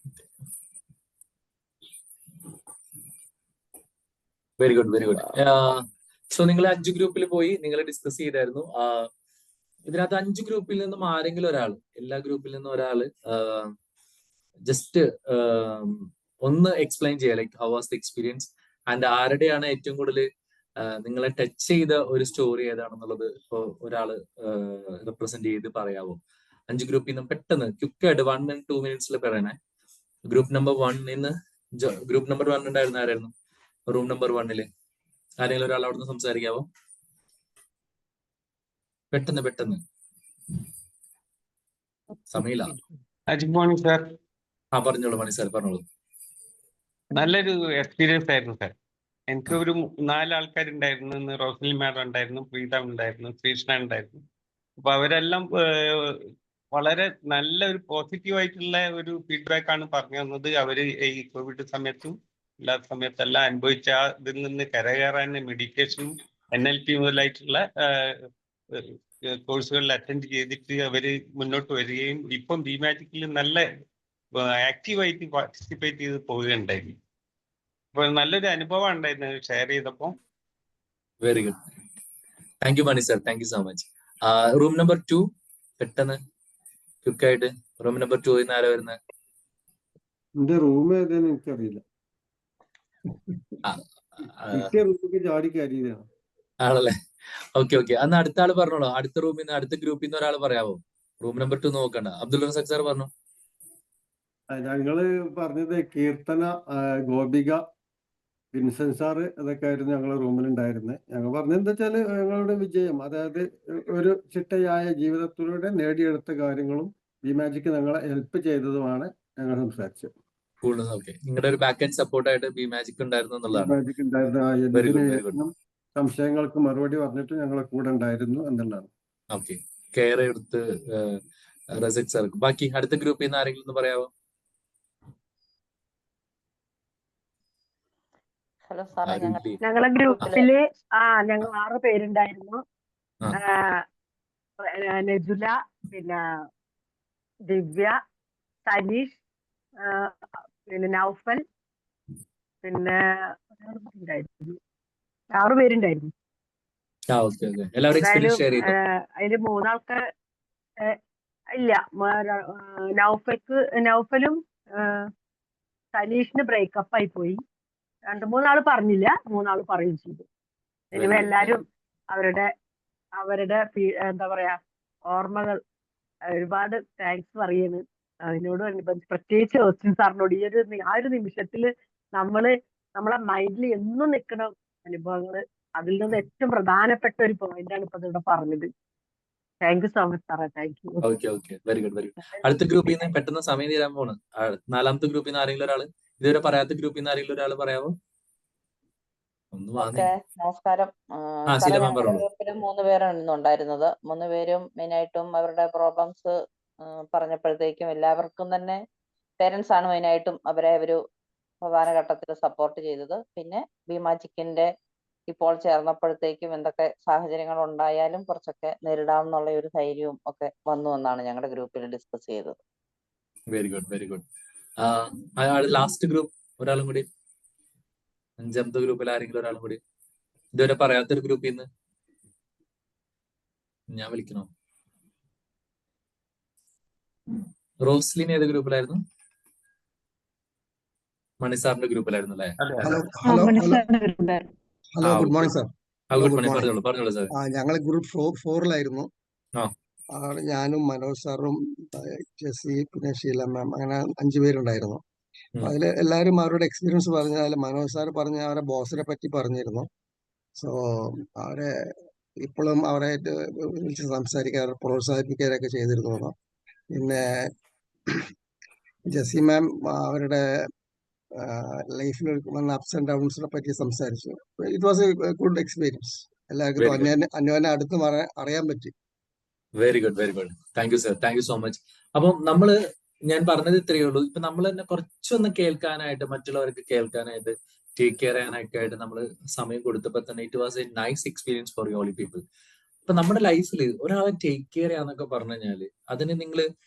Very good, very good. So നിങ്ങൾ 5 ഗ്രൂപ്പിൽ പോയി നിങ്ങൾ ഡിസ്കസ് ചെയ്തായിരുന്നു. ഇതിനകത്ത് 5 ഗ്രൂപ്പിൽ നിന്നും ആരെങ്കിലും ഒരാൾ, എല്ലാ ഗ്രൂപ്പിൽ നിന്നും ഒരാള് ജസ്റ്റ് ഒന്ന് എക്സ്പ്ലെയിൻ ചെയ്യാം, like how was the experience and ആരുടെയാണ് ഏറ്റവും കൂടുതൽ നിങ്ങളെ ടച്ച് ചെയ്ത ഒരു സ്റ്റോറി ഏതാണെന്നുള്ളത് ഇപ്പൊ ഒരാള് റെപ്രസെന്റ് ചെയ്ത് പറയാവോ? 5 ഗ്രൂപ്പിൽ നിന്നും പെട്ടെന്ന് ക്വിക്കായിട്ട് 1 minute 2 minutes പറയണേ. ഗ്രൂപ്പ് നമ്പർ 1 ഉണ്ടായിരുന്ന ആരായിരുന്നു? റൂം നമ്പർ 1 ആരെങ്കിലും ഒരാൾ അവിടുന്ന് സംസാരിക്കാവോ? പെട്ടെന്ന് സമയമില്ല. Good morning sir. പറഞ്ഞോളൂ മണി സാർ, പറഞ്ഞോളൂ. നല്ലൊരു എക്സ്പീരിയൻസ് ആയിരുന്നു സാർ. എനിക്ക് ഒരു 4 ആൾക്കാരുണ്ടായിരുന്നു. ഇന്ന് റോസ്ലി മാഡം ഉണ്ടായിരുന്നു, പ്രീത ഉണ്ടായിരുന്നു, ശ്രീകൃഷ്ണ ഉണ്ടായിരുന്നു. അപ്പൊ അവരെല്ലാം വളരെ നല്ല ഒരു പോസിറ്റീവ് ആയിട്ടുള്ള ഒരു ഫീഡ്ബാക്ക് ആണ് പറഞ്ഞു തന്നത്. അവര് ഈ കോവിഡ് സമയത്തും ഇല്ലാത്ത സമയത്തെല്ലാം അനുഭവിച്ച ഇതിൽ നിന്ന് കരകയറാൻ മെഡിറ്റേഷനും NLP മുതലായിട്ടുള്ള കോഴ്സുകളിൽ അറ്റൻഡ് ചെയ്തിട്ട് അവര് മുന്നോട്ട് വരികയും ഇപ്പം BMagic നല്ല ആക്റ്റീവായിട്ട് പാർട്ടിസിപ്പേറ്റ് ചെയ്ത് പോവുകയുണ്ടായിരുന്നു. അപ്പൊ നല്ലൊരു അനുഭവം ഉണ്ടായിരുന്നു ഷെയർ ചെയ്തപ്പോ. Very good, thank you Mani sir, thank you so much. Room number 2 പെട്ടെന്ന് ക്വിക്കായിട്ട്. റൂം നമ്പർ 2 ആരാ വരുന്നത്? എന്റെ റൂം ഏതാന്ന് എനിക്കറിയില്ല. കിട്ടിയ റൂമിലേക്ക് ചാടി കയറിയതാണ്. ആണല്ലേ? ഓക്കെ. അന്ന് അടുത്ത ആള് പറഞ്ഞോളൂ. അടുത്ത റൂമിൽ നിന്ന്, അടുത്ത ഗ്രൂപ്പിൽ നിന്ന് ഒരാൾ പറയാവോ? റൂം നമ്പർ 2 നോക്കണ്ട. അബ്ദുൾ റസാഖ് സാർ പറഞ്ഞു. ഞങ്ങള് പറഞ്ഞത് കീർത്തന, ഗോപിക, വിൻസെന്റ് സാറ് അതൊക്കെ ആയിരുന്നു ഞങ്ങളെ റൂമിലുണ്ടായിരുന്നത്. ഞങ്ങൾ പറഞ്ഞത് എന്താ വെച്ചാല് ഞങ്ങളുടെ വിജയം, അതായത് ഒരു ചിട്ടയായ ജീവിതത്തിലൂടെ നേടിയെടുത്ത കാര്യങ്ങളും BMagic ഞങ്ങളെ ഹെൽപ്പ് ചെയ്തതുമാണ് ഞങ്ങൾ സംസാരിച്ചത്. നിങ്ങളുടെ ഒരു ബാക്ക് ആൻഡ് സപ്പോർട്ടായിട്ട് BMagic ഉണ്ടായിരുന്നു എന്നുള്ളതാണ്. BMagic ഉണ്ടായിരുന്ന വെരി ഗുഡ്. സംശയങ്ങൾക്ക് മറുപടി പറഞ്ഞിട്ട് ഞങ്ങളെ കൂടെ ഉണ്ടായിരുന്നു എന്നുള്ളതാണ്. ഓക്കെ, കെയർ എടുത്ത് റസാഖ് സാർ. ബാക്കി അടുത്ത ഗ്രൂപ്പിൽ നിന്ന് ആരെങ്കിലും ഒന്ന് പറയാവോ? ഹലോ സാറേ, ഞങ്ങളെ ഗ്രൂപ്പില് ഞങ്ങൾ 6 പേരുണ്ടായിരുന്നു. നജുല, പിന്നെ ദിവ്യ, സനീഷ്, പിന്നെ നൗഫൽ, പിന്നെ 6 പേരുണ്ടായിരുന്നു. അതില് 3 ആൾക്ക് ഇല്ല, നൗഫലും സനീഷിന് ബ്രേക്കപ്പ് ആയി പോയി. 2-3 ആള് പറഞ്ഞില്ല, 3 ആള് പറയുകയും ചെയ്തു. ഇനി എല്ലാരും അവരുടെ എന്താ പറയാ ഓർമ്മകൾ ഒരുപാട് താങ്ക്സ് പറയുന്നു. അതിനോട് പ്രത്യേകിച്ച് റോസ്റ്റിൻ സാറിനോട് ആ ഒരു നിമിഷത്തില് നമ്മളെ മൈൻഡിൽ എന്നും നിൽക്കുന്ന അനുഭവങ്ങള്, അതിൽ നിന്ന് ഏറ്റവും പ്രധാനപ്പെട്ട ഒരു പോയിന്റാണ് ഇപ്പൊ ഇവിടെ പറഞ്ഞത്. താങ്ക് യു സോ മച്ച് സാറേ. Thank you. Okay, very good. അടുത്ത ഗ്രൂപ്പിൽ നിന്ന് പെട്ടെന്ന് സമയം തീരാൻ പോണ്. 4ാമത്തെ ഗ്രൂപ്പിൽ നിന്ന് ആരെങ്കിലും ഒരാള്, ഇതുവരെ പറയാത്ത ഗ്രൂപ്പിൽ നിന്ന് ആരെങ്കിലും ഒരാൾ പറയാമോ? നമസ്കാരം. ഗ്രൂപ്പിൽ 3 പേരാണ് ഇന്നുണ്ടായിരുന്നത്. 3 പേരും മെയിനായിട്ടും അവരുടെ പ്രോബ്ലംസ് പറഞ്ഞപ്പോഴത്തേക്കും എല്ലാവർക്കും തന്നെ പേരൻസ് ആണ് മെയിനായിട്ടും അവരെ ഒരു പ്രധാന ഘട്ടത്തിൽ സപ്പോർട്ട് ചെയ്തത്. പിന്നെ BMagicന്റെ ഇപ്പോൾ ചേർന്നപ്പോഴത്തേക്കും എന്തൊക്കെ സാഹചര്യങ്ങൾ ഉണ്ടായാലും കുറച്ചൊക്കെ നേരിടാമെന്നുള്ള ഒരു ധൈര്യവും ഒക്കെ വന്നു എന്നാണ് ഞങ്ങളുടെ ഗ്രൂപ്പിൽ ഡിസ്കസ് ചെയ്തത്. Very good. ലാസ്റ്റ് ഗ്രൂപ്പ് ഒരാളും കൂടി, 5ാമത്തെ ഗ്രൂപ്പിൽ ആരെങ്കിലും ഒരാളും കൂടി ഇതുവരെ പറയാത്തൊരു ഗ്രൂപ്പിൽ നിന്ന് ഞാൻ വിളിക്കണോ? റോസ്ലിൻ ഏത് ഗ്രൂപ്പിലായിരുന്നു? മണിസാറിന്റെ ഗ്രൂപ്പിലായിരുന്നു അല്ലേ? Hello good morning sir. പറഞ്ഞോളൂ സാർ. ഞങ്ങൾ ഗ്രൂപ്പ് 4-ലായിരുന്നു. ഞാനും മനോജ് സാറും ജെസ്സി പിന്നെ ഷീല മാം, അങ്ങനെ 5 പേരുണ്ടായിരുന്നു. അതിൽ എല്ലാവരും അവരുടെ എക്സ്പീരിയൻസ് പറഞ്ഞാൽ മനോജ് സാർ പറഞ്ഞ അവരെ ബോസിനെ പറ്റി പറഞ്ഞിരുന്നു. സോ ഇപ്പോഴും അവരായിട്ട് വിളിച്ച് സംസാരിക്കാൻ, പ്രോത്സാഹിപ്പിക്കാനൊക്കെ ചെയ്തിരുന്നു. പിന്നെ ജെസ്സി മാം അവരുടെ ലൈഫിൽ വന്ന അപ്സ് ആൻഡ് ഡൗൺസിനെ പറ്റി സംസാരിച്ചു. It was A good experience. എല്ലാവർക്കും അന്യോന്യം അടുത്ത് അറിയാൻ പറ്റി. Very good, very good. Thank you sir, thank you so much. അപ്പം ഞാൻ പറഞ്ഞത് ഇത്രയേ ഉള്ളൂ. ഇപ്പൊ നമ്മൾ തന്നെ കുറച്ചൊന്ന് കേൾക്കാനായിട്ട്, മറ്റുള്ളവർക്ക് കേൾക്കാനായിട്ട്, ടേക്ക് കെയർ ചെയ്യാനൊക്കെ ആയിട്ട് നമ്മൾ സമയം കൊടുത്തപ്പോൾ തന്നെ it was A nice experience for you all people. ഇപ്പൊ നമ്മുടെ ലൈഫിൽ ഒരാളെ ടേക്ക് കെയർ ചെയ്യാന്നൊക്കെ പറഞ്ഞു കഴിഞ്ഞാല് അതിന് നിങ്ങൾ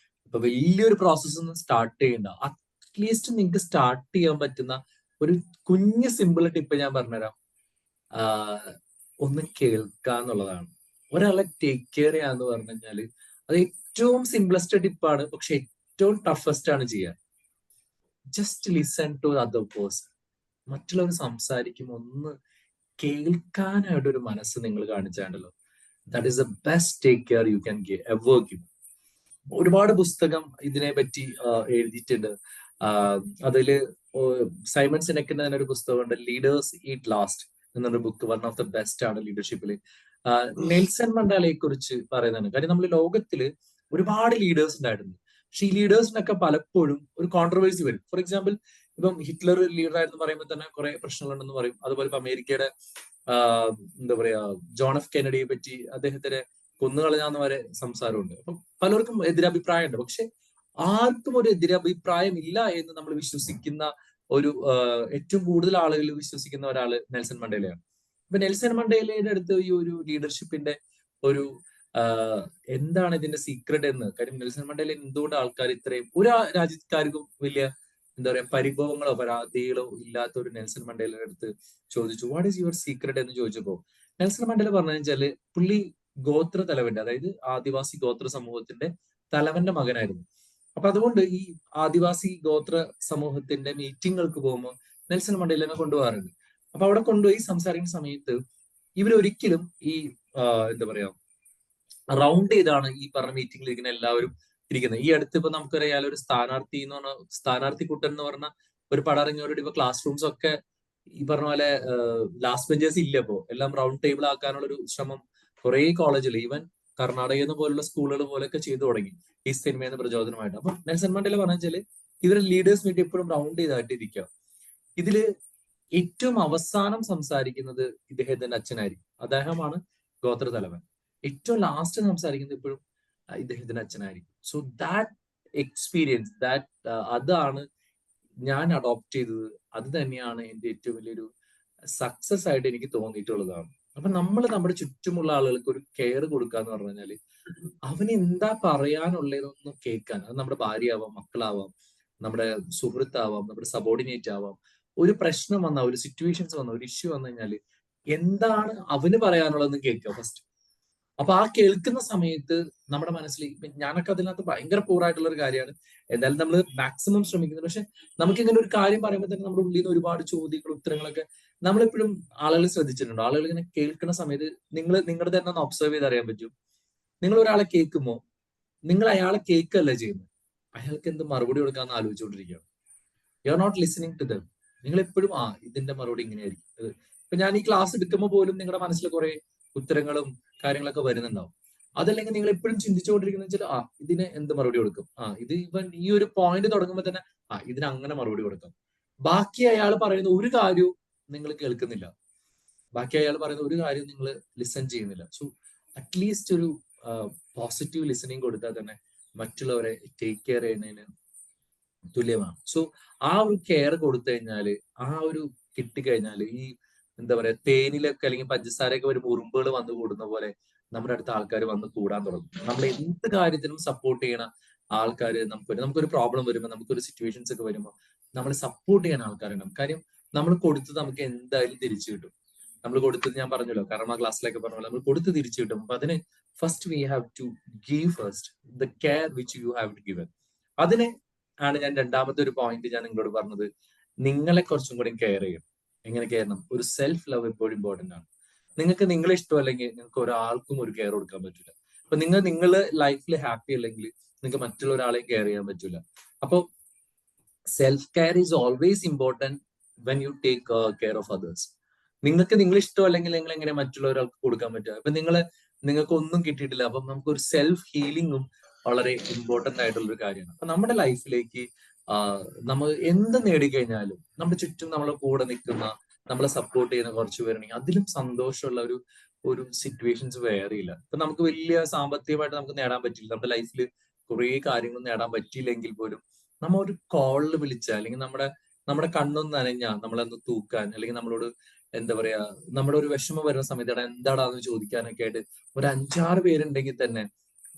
ഇപ്പൊ വലിയൊരു പ്രോസസ് ഒന്നും സ്റ്റാർട്ട് ചെയ്യണ്ട. അറ്റ്ലീസ്റ്റ് നിങ്ങൾക്ക് സ്റ്റാർട്ട് ചെയ്യാൻ പറ്റുന്ന ഒരു കുഞ്ഞ് സിമ്പിൾ ടിപ്പ് ഞാൻ പറഞ്ഞുതരാം. ഒന്ന് കേൾക്കാന്നുള്ളതാണ്. ഒരാളെ ടേക്ക് കെയർ ചെയ്യാന്ന് പറഞ്ഞു കഴിഞ്ഞാല് അത് ഏറ്റവും സിംപ്ലസ്റ്റ് ടിപ്പാണ്, പക്ഷെ ഏറ്റവും ടഫസ്റ്റ് ആണ് ചെയ്യാൻ. Just listen to other person. മറ്റുള്ളവർ സംസാരിക്കുമ്പോൾ ഒന്ന് കേൾക്കാനായിട്ടൊരു മനസ്സ് നിങ്ങൾ കാണിച്ചാണ്ടല്ലോ, that is the best take care you can ever give. ഒരുപാട് പുസ്തകം ഇതിനെ പറ്റി എഴുതിയിട്ടുണ്ട്. അതില് സൈമൺ സിനെക്കിന്റെ തന്നെ ഒരു പുസ്തകമുണ്ട്, ലീഡേഴ്സ് ഈറ്റ് ലാസ്റ്റ് എന്നൊരു book. One of the best ആണ് ലീഡർഷിപ്പില്. നെൽസൺ മണ്ടേലയെ കുറിച്ച് പറയുന്നതാണ്. കാര്യം നമ്മൾ ലോകത്തില് ഒരുപാട് ലീഡേഴ്സ് ഉണ്ടായിരുന്നു. പക്ഷെ ഈ ലീഡേഴ്സിനൊക്കെ പലപ്പോഴും ഒരു കോൺട്രവേഴ്സി വരും. ഫോർ എക്സാമ്പിൾ, ഇപ്പം ഹിറ്റ്ലർ ലീഡർ ആയിരുന്നു പറയുമ്പോൾ തന്നെ കുറെ പ്രശ്നങ്ങളുണ്ടെന്ന് പറയും. അതുപോലെ ഇപ്പൊ അമേരിക്കയുടെ എന്താ പറയാ ജോൺ എഫ് കെന്നഡിയെ പറ്റി അദ്ദേഹത്തിനെ കൊന്നുകളഞ്ഞാന്ന് വരെ സംസാരമുണ്ട്. അപ്പം പലർക്കും എതിരഭിപ്രായമുണ്ട്. പക്ഷെ ആർക്കും ഒരു എതിരഭിപ്രായം ഇല്ല എന്ന് നമ്മൾ വിശ്വസിക്കുന്ന ഒരു ഏറ്റവും കൂടുതൽ ആളുകൾ വിശ്വസിക്കുന്ന ഒരാള് നെൽസൺ മണ്ടേലയാണ്. ഇപ്പൊ നെൽസൺ മണ്ടേലയുടെ അടുത്ത് ഈ ഒരു ലീഡർഷിപ്പിന്റെ ഒരു എന്താണ് ഇതിന്റെ സീക്രട്ട് എന്ന്, കാര്യം നെൽസൺ മണ്ടേല എന്തുകൊണ്ട് ആൾക്കാർ ഇത്രയും ഒരു രാജ്യക്കാർക്കും വലിയ എന്താ പറയാ പരിഭവങ്ങളോ പരാതികളോ ഇല്ലാത്ത ഒരു നെൽസൺ മണ്ടേലയുടെ അടുത്ത് ചോദിച്ചു വാട്ട് ഈസ് യുവർ സീക്രട്ട് എന്ന് ചോദിച്ചപ്പോ നെൽസൺ മണ്ടേല പറഞ്ഞു വെച്ചാല് പുള്ളി ഗോത്ര തലവന്റെ, അതായത് ആദിവാസി ഗോത്ര സമൂഹത്തിന്റെ തലവന്റെ മകനായിരുന്നു. അപ്പൊ അതുകൊണ്ട് ഈ ആദിവാസി ഗോത്ര സമൂഹത്തിന്റെ മീറ്റിങ്ങുകൾക്ക് പോകുമ്പോൾ നെൽസൺ മണ്ടേലനെ കൊണ്ടുപോകാറുണ്ട്. അപ്പൊ അവിടെ കൊണ്ടുപോയി സംസാരിക്കുന്ന സമയത്ത് ഇവരൊരിക്കലും ഈ എന്താ പറയാ റൗണ്ട് ചെയ്താണ് ഈ പറഞ്ഞ മീറ്റിംഗിൽ ഇരിക്കുന്ന എല്ലാവരും ഇരിക്കുന്നത്. ഈ അടുത്ത് ഇപ്പൊ നമുക്കറിയാലോ ഒരു സ്ഥാനാർത്ഥി കുട്ടൻ എന്ന് പറഞ്ഞ ഒരു പടം ഇറങ്ങിയവരുടെ ഇപ്പൊ ക്ലാസ് റൂംസ് ഒക്കെ ഈ പറഞ്ഞ പോലെ ലാസ്റ്റ് ബെഞ്ചേഴ്സ് ഇല്ല. ഇപ്പോ എല്ലാം റൗണ്ട് ടേബിൾ ആക്കാനുള്ള ഒരു ശ്രമം കുറെ കോളേജിൽ, ഈവൻ കർണാടക പോലുള്ള സ്കൂളുകൾ പോലെയൊക്കെ ചെയ്തു തുടങ്ങി ഈ സിനിമയെന്ന പ്രചോദനമായിട്ട്. അപ്പൊ നെൽസൺ മണ്ടേല പറഞ്ഞാല് ഇവരെ ലീഡേഴ്സ് മീറ്റ് എപ്പോഴും റൗണ്ട് ചെയ്തായിട്ട് ഇരിക്കുക. ഇതില് ഏറ്റവും അവസാനം സംസാരിക്കുന്നത് ഇദ്ദേഹത്തിന്റെ അച്ഛനായിരിക്കും. അദ്ദേഹമാണ് ഗോത്ര തലവൻ. ഏറ്റവും ലാസ്റ്റ് സംസാരിക്കുന്നത് എപ്പോഴും ഇദ്ദേഹത്തിന്റെ അച്ഛനായിരിക്കും. സോ ദാറ്റ് എക്സ്പീരിയൻസ് അതാണ് ഞാൻ അഡോപ്റ്റ് ചെയ്തത്. അത് തന്നെയാണ് എന്റെ ഏറ്റവും വലിയൊരു സക്സസ് ആയിട്ട് എനിക്ക് തോന്നിയിട്ടുള്ളതാണ്. അപ്പൊ നമ്മൾ നമ്മുടെ ചുറ്റുമുള്ള ആളുകൾക്ക് ഒരു കെയർ കൊടുക്കുക എന്ന് പറഞ്ഞു കഴിഞ്ഞാല് അവന് എന്താ പറയാനുള്ളതെന്നൊന്നും കേൾക്കാൻ, അത് നമ്മുടെ ഭാര്യ ആവാം, മക്കളാവാം, നമ്മുടെ സുഹൃത്താവാം, നമ്മുടെ സബോർഡിനേറ്റ് ആവാം. ഒരു പ്രശ്നം വന്ന, ഒരു സിറ്റുവേഷൻസ് വന്ന, ഒരു ഇഷ്യൂ വന്നു കഴിഞ്ഞാല് എന്താണ് അവന് പറയാനുള്ളതെന്ന് കേൾക്കുക ഫസ്റ്റ്. അപ്പൊ ആ കേൾക്കുന്ന സമയത്ത് നമ്മുടെ മനസ്സിൽ, ഞാനൊക്കെ അതിനകത്ത് ഭയങ്കര പൂറായിട്ടുള്ള ഒരു കാര്യമാണ്. എന്തായാലും നമ്മൾ മാക്സിമം ശ്രമിക്കുന്നത്. പക്ഷെ നമുക്ക് ഇങ്ങനെ ഒരു കാര്യം പറയുമ്പോൾ തന്നെ നമ്മുടെ ഉള്ളിൽ നിന്ന് ഒരുപാട് ചോദ്യങ്ങൾ, ഉത്തരങ്ങളൊക്കെ നമ്മളെപ്പോഴും ആളുകൾ ശ്രദ്ധിച്ചിട്ടുണ്ടോ? ആളുകൾ ഇങ്ങനെ കേൾക്കുന്ന സമയത്ത് നിങ്ങളുടെ തന്നെ ഒന്ന് ഒബ്സർവ് ചെയ്ത് അറിയാൻ പറ്റും. നിങ്ങൾ ഒരാളെ കേൾക്കുമ്പോൾ നിങ്ങൾ അയാളെ കേൾക്കല്ല ചെയ്യുന്നത്, അയാൾക്ക് എന്ത് മറുപടി കൊടുക്കാന്ന് ആലോചിച്ചുകൊണ്ടിരിക്കുകയാണ്. You are not listening to them. നിങ്ങൾ എപ്പോഴും ഇതിന്റെ മറുപടി ഇങ്ങനെയായിരിക്കും. ഇപ്പൊ ഞാൻ ഈ ക്ലാസ് എടുക്കുമ്പോൾ പോലും നിങ്ങളുടെ മനസ്സിൽ കുറെ ഉത്തരങ്ങളും കാര്യങ്ങളൊക്കെ വരുന്നുണ്ടാവും. അതല്ലെങ്കിൽ നിങ്ങൾ എപ്പോഴും ചിന്തിച്ചുകൊണ്ടിരിക്കുന്ന വെച്ചാൽ ഇതിന് എന്ത് മറുപടി കൊടുക്കും, ഇത് ഇവൻ ഈ ഒരു പോയിന്റ് തുടങ്ങുമ്പോൾ തന്നെ ഇതിന് അങ്ങനെ മറുപടി കൊടുക്കാം. ബാക്കി അയാൾ പറയുന്ന ഒരു കാര്യവും നിങ്ങൾ കേൾക്കുന്നില്ല, ബാക്കി അയാൾ പറയുന്ന ഒരു കാര്യവും നിങ്ങൾ ലിസൺ ചെയ്യുന്നില്ല. സോ അറ്റ്ലീസ്റ്റ് ഒരു പോസിറ്റീവ് ലിസണിങ് കൊടുത്താൽ തന്നെ മറ്റുള്ളവരെ ടേക്ക് കെയർ ചെയ്യുന്നതിന് തുല്യമാണ്. സോ ആ ഒരു കെയർ കൊടുത്തു കഴിഞ്ഞാല്, ആ ഒരു കിട്ടിക്കഴിഞ്ഞാല്, ഈ എന്താ പറയാ തേനിലൊക്കെ അല്ലെങ്കിൽ പഞ്ചസാരയൊക്കെ വരുമ്പോൾ ഉറുമ്പുകൾ വന്നു കൂടുന്ന പോലെ നമ്മുടെ അടുത്ത ആൾക്കാർ വന്ന് കൂടാൻ തുടങ്ങും. നമ്മൾ എന്ത് കാര്യത്തിനും സപ്പോർട്ട് ചെയ്യണ ആൾക്കാർ നമുക്കൊരു പ്രോബ്ലം വരുമ്പോൾ, നമുക്കൊരു സിറ്റുവേഷൻസ് ഒക്കെ വരുമ്പോൾ നമ്മൾ സപ്പോർട്ട് ചെയ്യാൻ ആൾക്കാരുണ്ടാവും. കാര്യം നമ്മൾ കൊടുത്തത് നമുക്ക് എന്തായാലും തിരിച്ചു കിട്ടും. നമ്മൾ കൊടുത്തത് ഞാൻ പറഞ്ഞല്ലോ, കർമ്മ ക്ലാസ്സിലൊക്കെ പറഞ്ഞല്ലോ, നമ്മൾ കൊടുത്ത് തിരിച്ചു കിട്ടും. അപ്പൊ അതിന് first we have to give first the care which you have to given. അതിന് ആണ് ഞാൻ രണ്ടാമത്തെ ഒരു പോയിന്റ് ഞാൻ നിങ്ങളോട് പറഞ്ഞത്, നിങ്ങളെ കുറച്ചും കൂടി കെയർ ചെയ്യണം. എങ്ങനെ കെയർ ചെയ്യണം? ഒരു സെൽഫ് ലവ് എപ്പോഴും ഇമ്പോർട്ടന്റ് ആണ്. നിങ്ങൾക്ക് നിങ്ങളെ ഇഷ്ടമല്ലെങ്കിൽ നിങ്ങൾക്ക് ഒരാൾക്കും ഒരു കെയർ കൊടുക്കാൻ പറ്റില്ല. അപ്പൊ നിങ്ങൾ ലൈഫിൽ ഹാപ്പി അല്ലെങ്കിൽ നിങ്ങൾക്ക് മറ്റുള്ള ഒരാളെയും കെയർ ചെയ്യാൻ പറ്റില്ല. അപ്പോൾ self care is always important when you take care of others. നിങ്ങൾക്ക് നിങ്ങളെ ഇഷ്ടമല്ലെങ്കിൽ നിങ്ങൾ എങ്ങനെ മറ്റുള്ള ഒരാൾക്ക് കൊടുക്കാൻ പറ്റുക? ഇപ്പൊ നിങ്ങൾക്ക് ഒന്നും കിട്ടിയിട്ടില്ല, അപ്പം നമുക്കൊരു സെൽഫ് ഹീലിംഗും വളരെ ഇമ്പോർട്ടന്റ് ആയിട്ടുള്ള ഒരു കാര്യമാണ്. അപ്പൊ നമ്മുടെ ലൈഫിലേക്ക് നമ്മൾ എന്ത് നേടിക്കഴിഞ്ഞാലും നമ്മുടെ ചുറ്റും നമ്മളെ കൂടെ നിൽക്കുന്ന, നമ്മളെ സപ്പോർട്ട് ചെയ്യുന്ന കുറച്ച് പേരുണ്ടെങ്കിൽ അതിലും സന്തോഷമുള്ള ഒരു സിറ്റുവേഷൻസ് വേറെ ഇല്ല. ഇപ്പൊ നമുക്ക് വലിയ സാമ്പത്തികമായിട്ട് നമുക്ക് നേടാൻ പറ്റില്ല, നമ്മുടെ ലൈഫിൽ കുറേ കാര്യങ്ങൾ നേടാൻ പറ്റിയില്ലെങ്കിൽ പോലും നമ്മ ഒരു കോളിൽ വിളിച്ചാൽ, അല്ലെങ്കിൽ നമ്മുടെ കണ്ണൊന്ന് നനഞ്ഞാൽ നമ്മളൊന്ന് തൂക്കാൻ, അല്ലെങ്കിൽ നമ്മളോട് എന്താ പറയാ, നമ്മുടെ ഒരു വിഷമം വരുന്ന സമയത്ത് എന്താടാന്ന് ചോദിക്കാനൊക്കെ ആയിട്ട് ഒരു 5-6 പേരുണ്ടെങ്കിൽ തന്നെ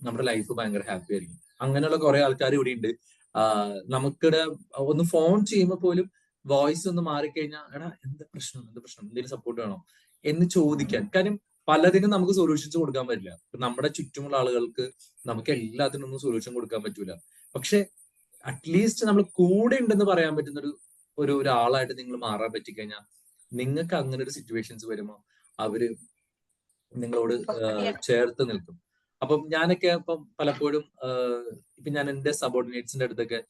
നമ്മുടെ ലൈഫ് ഭയങ്കര ഹാപ്പി ആയിരിക്കും. അങ്ങനെയുള്ള കുറെ ആൾക്കാർ ഇവിടെ ഉണ്ട്. നമുക്കിടെ ഒന്ന് ഫോൺ ചെയ്യുമ്പോൾ പോലും വോയിസ് ഒന്ന് മാറിക്കഴിഞ്ഞാൽ എടാ എന്ത് പ്രശ്നം എന്തെങ്കിലും സപ്പോർട്ട് വേണോ എന്ന് ചോദിക്കാൻ. കാര്യം പലതിനും നമുക്ക് സൊല്യൂഷൻസ് കൊടുക്കാൻ പറ്റില്ല. നമ്മുടെ ചുറ്റുമുള്ള ആളുകൾക്ക് നമുക്ക് എല്ലാത്തിനും ഒന്നും സൊല്യൂഷൻ കൊടുക്കാൻ പറ്റൂല. പക്ഷെ അറ്റ്ലീസ്റ്റ് നമ്മൾ കൂടെ ഉണ്ടെന്ന് പറയാൻ പറ്റുന്ന ഒരാളായിട്ട് നിങ്ങൾ മാറാൻ പറ്റിക്കഴിഞ്ഞാൽ, നിങ്ങൾക്ക് അങ്ങനെ ഒരു സിറ്റുവേഷൻസ് വരുമ്പോൾ അവര് നിങ്ങളോട് ചേർത്ത് നിൽക്കും. അപ്പം ഞാനൊക്കെ ഇപ്പം പലപ്പോഴും ഇപ്പൊ ഞാൻ എന്റെ സബോർഡിനേറ്റ്സിന്റെ അടുത്തൊക്കെ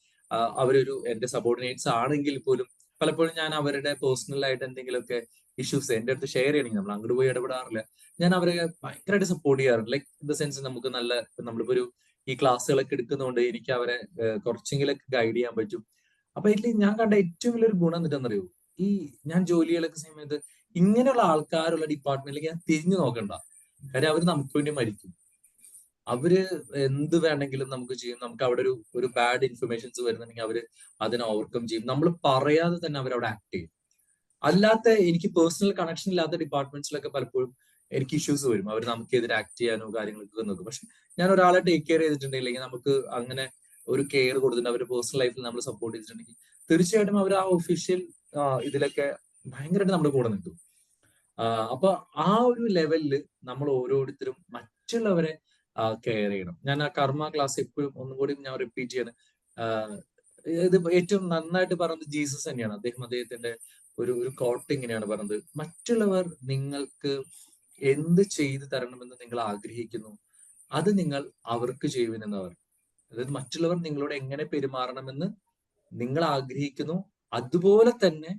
എന്റെ സബോർഡിനേറ്റ്സ് ആണെങ്കിൽ പോലും പലപ്പോഴും ഞാൻ അവരുടെ പേഴ്സണൽ ആയിട്ട് എന്തെങ്കിലുമൊക്കെ ഇഷ്യൂസ് എന്റെ അടുത്ത് ഷെയർ ചെയ്യണമെങ്കിൽ നമ്മൾ അങ്ങോട്ട് പോയി ഇടപെടാറില്ല. ഞാൻ അവരെ ഭയങ്കരമായിട്ട് സപ്പോർട്ട് ചെയ്യാറുണ്ട്. ലൈക്ക് ഇൻ ദ സെൻസ് നമുക്ക് നമ്മളിപ്പോ ഈ ക്ലാസ്സുകളൊക്കെ എടുക്കുന്നതുകൊണ്ട് എനിക്ക് അവരെ കുറച്ചെങ്കിലൊക്കെ ഗൈഡ് ചെയ്യാൻ പറ്റും. അപ്പൊ ഇതിൽ ഞാൻ കണ്ട ഏറ്റവും വലിയൊരു ഗുണം എന്താണെന്നറിയോ, ഈ ഞാൻ ജോലികളൊക്കെ സമയത്ത് ഇങ്ങനെയുള്ള ആൾക്കാരുള്ള ഡിപ്പാർട്ട്മെന്റിലേക്ക് ഞാൻ തിരിഞ്ഞു നോക്കണ്ട. കാര്യം അവര് നമുക്ക് വേണ്ടി മരിക്കും. അവര് എന്ത് വേണമെങ്കിലും നമുക്ക് ചെയ്യും. നമുക്ക് അവിടെ ഒരു ബാഡ് ഇൻഫർമേഷൻസ് വരുന്നുണ്ടെങ്കിൽ അവര് അതിനെ ഓവർകം ചെയ്യും. നമ്മൾ പറയാതെ തന്നെ അവരവിടെ ആക്ട് ചെയ്യും. അല്ലാത്ത എനിക്ക് പേഴ്സണൽ കണക്ഷൻ ഇല്ലാത്ത ഡിപ്പാർട്ട്മെന്റ്സിലൊക്കെ പലപ്പോഴും എനിക്ക് ഇഷ്യൂസ് വരും. അവർ നമുക്കെതിരെ ആക്ട് ചെയ്യാനോ കാര്യങ്ങളൊക്കെ നോക്കും. പക്ഷെ ഞാൻ ഒരാളെ ടേക്ക് കെയർ ചെയ്തിട്ടുണ്ടെങ്കിൽ, നമുക്ക് അങ്ങനെ ഒരു കെയർ കൊടുത്തിട്ടുണ്ട്, അവരുടെ പേഴ്സണൽ ലൈഫിൽ നമ്മൾ സപ്പോർട്ട് ചെയ്തിട്ടുണ്ടെങ്കിൽ തീർച്ചയായിട്ടും അവർ ആ ഒഫീഷ്യൽ ഇതിലൊക്കെ ഭയങ്കരമായിട്ട് നമ്മുടെ കൂടെ നിൽക്കും. അപ്പൊ ആ ഒരു ലെവലില് നമ്മൾ ഓരോരുത്തരും മറ്റുള്ളവരെ കെയർ ചെയ്യണം. ഞാൻ ആ കർമ്മ ക്ലാസ് എപ്പോഴും ഒന്നും കൂടി ഞാൻ റിപ്പീറ്റ് ചെയ്യണം. ഇത് ഏറ്റവും നന്നായിട്ട് പറഞ്ഞത് ജീസസ് തന്നെയാണ്. അദ്ദേഹത്തിന്റെ ഒരു കോട്ട് ഇങ്ങനെയാണ് പറഞ്ഞത്: മറ്റുള്ളവർ നിങ്ങൾക്ക് എന്ത് ചെയ്തു തരണമെന്ന് നിങ്ങൾ ആഗ്രഹിക്കുന്നു അത് നിങ്ങൾ അവർക്ക് ചെയ്യുവിനെന്നവർ. അതായത് മറ്റുള്ളവർ നിങ്ങളോട് എങ്ങനെ പെരുമാറണമെന്ന് നിങ്ങൾ ആഗ്രഹിക്കുന്നു അതുപോലെ തന്നെ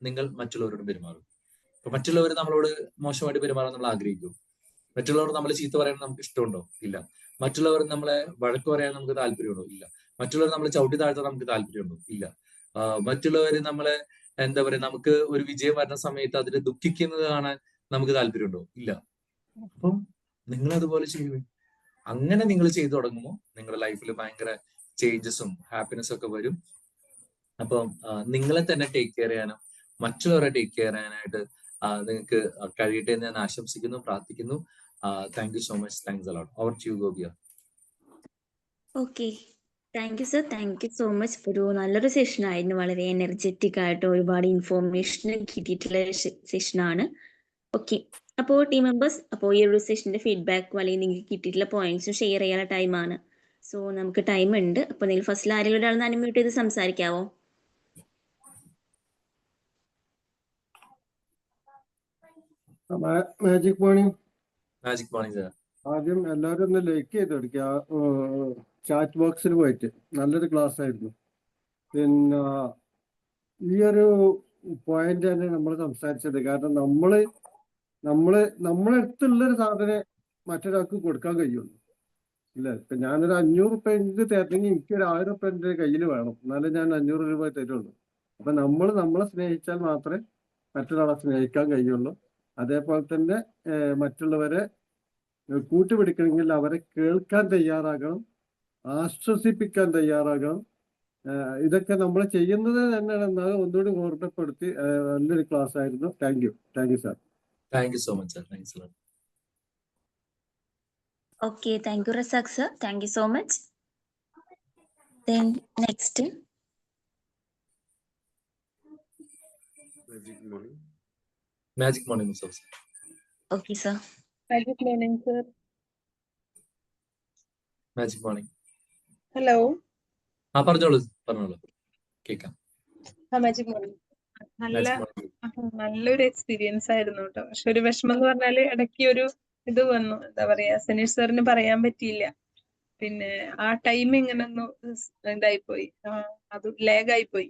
നിങ്ങൾ മറ്റുള്ളവരോട് പെരുമാറും. ഇപ്പൊ മറ്റുള്ളവർ നമ്മളോട് മോശമായിട്ട് പെരുമാറാൻ നമ്മൾ ആഗ്രഹിക്കും. മറ്റുള്ളവർ നമ്മളെ ചീത്ത പറയാൻ നമുക്ക് ഇഷ്ടമുണ്ടോ? ഇല്ല. മറ്റുള്ളവർ നമ്മളെ വഴക്ക് പറയാൻ നമുക്ക് താല്പര്യമുണ്ടോ? ഇല്ല. മറ്റുള്ളവർ നമ്മളെ ചവിട്ടി താഴ്ത്താൻ നമുക്ക് താല്പര്യമുണ്ടോ? ഇല്ല. മറ്റുള്ളവർ നമ്മളെ എന്താ പറയാ, നമുക്ക് ഒരു വിജയം വരുന്ന സമയത്ത് അതിൽ ദുഃഖിക്കുന്നത് കാണാൻ നമുക്ക് താല്പര്യമുണ്ടോ? ഇല്ല. അപ്പം നിങ്ങൾ അതുപോലെ ചെയ്യുവേ. അങ്ങനെ നിങ്ങൾ ചെയ്തു തുടങ്ങുമ്പോൾ നിങ്ങളുടെ ലൈഫിൽ ഭയങ്കര ചേഞ്ചസും ഹാപ്പിനെസ്സും ഒക്കെ വരും. അപ്പം നിങ്ങളെ തന്നെ ടേക്ക് കെയർ ചെയ്യാനും മറ്റുള്ളവരെ ടേക്ക് കെയർ ചെയ്യാനായിട്ട് നിങ്ങൾക്ക് കഴിയട്ടെ എന്ന് ഞാൻ ആശംസിക്കുന്നു, പ്രാർത്ഥിക്കുന്നു. Thank you so much. Thanks a lot. Over to you Gopiya. Okay, thank you sir. Thank you so much. ഒരു നല്ലൊരു സെഷൻ ആയിരുന്നു. വളരെ എനർജറ്റിക് ആയിട്ട് ഒരുപാട് ഇൻഫോർമേഷൻ കിട്ടിയിട്ടുള്ള സെഷനാണ്. ഓക്കെ, അപ്പോൾ ടീം മെമ്പേഴ്സ്, അപ്പോൾ ഈ ഒരു സെഷന്റെ ഫീഡ്ബാക്കും അല്ലെങ്കിൽ നിങ്ങൾക്ക് കിട്ടിയിട്ടുള്ള പോയിന്റ്സും ഷെയർ ചെയ്യാനുള്ള ടൈമാണ്. സോ നമുക്ക് ടൈം ഉണ്ട്. അപ്പോൾ നിങ്ങൾ ഫസ്റ്റിൽ ആരെങ്കിലും ഒരാൾ അൺമ്യൂട്ട് ചെയ്ത് സംസാരിക്കാവോ? Magic morning. Magic morning sir. ആദ്യം എല്ലാവരും ഒന്ന് ലൈക്ക് ചെയ്ത് കൊടുക്കുക ചാറ്റ് ബോക്സിൽ പോയിട്ട്. നല്ലൊരു ക്ലാസ് ആയിരുന്നു. പിന്നെ ഈ ഒരു പോയിന്റ് തന്നെ നമ്മൾ സംസാരിച്ചത്. കാരണം നമ്മളെ അടുത്തുള്ളൊരു സാധനം മറ്റൊരാൾക്ക് കൊടുക്കാൻ കഴിയുള്ളൂ. ഇല്ല, ഇപ്പൊ ഞാനൊരു 500 രൂപ എനിക്ക് തരണമെങ്കിൽ എനിക്ക് ഒരു 1000 രൂപ എൻ്റെ കയ്യിൽ വേണം, എന്നാലേ ഞാൻ 500 രൂപ തരുള്ളൂ. അപ്പൊ നമ്മളെ സ്നേഹിച്ചാൽ മാത്രമേ മറ്റൊരാളെ സ്നേഹിക്കാൻ കഴിയുള്ളൂ. അതേപോലെ തന്നെ മറ്റുള്ളവരെ കൂട്ടുപിടിക്കണമെങ്കിൽ അവരെ കേൾക്കാൻ തയ്യാറാകണം, ആശ്വസിപ്പിക്കാൻ തയ്യാറാകണം. ഇതൊക്കെ നമ്മൾ ചെയ്യുന്നത് തന്നെയാണ്. എന്നാൽ ഒന്നുകൂടി ഓർമ്മപ്പെടുത്തി നല്ലൊരു ക്ലാസ് ആയിരുന്നു. Thank you sir. Thank you so much sir. Thanks a lot. Okay, thank you Razak sir. Thank you so much. Then next. Magic morning sir. Okay sir. Magic morning sir. Magic morning. Hello. പറഞ്ഞോളൂ കേൾക്കാം. Magic morning. നല്ലൊരു experience ആയിരുന്നു കേട്ടോ. പക്ഷെ ഒരു വിഷമം എന്ന് പറഞ്ഞാല് ഇടയ്ക്ക് ഒരു ഇത് വന്നു, എന്താ പറയാ, സനീഷ് സാറിന് പറയാൻ പറ്റിയില്ല. പിന്നെ ആ ടൈം ഇങ്ങനെ ഒന്ന് ഇതായിപ്പോയി, അത് ലാഗായി പോയി.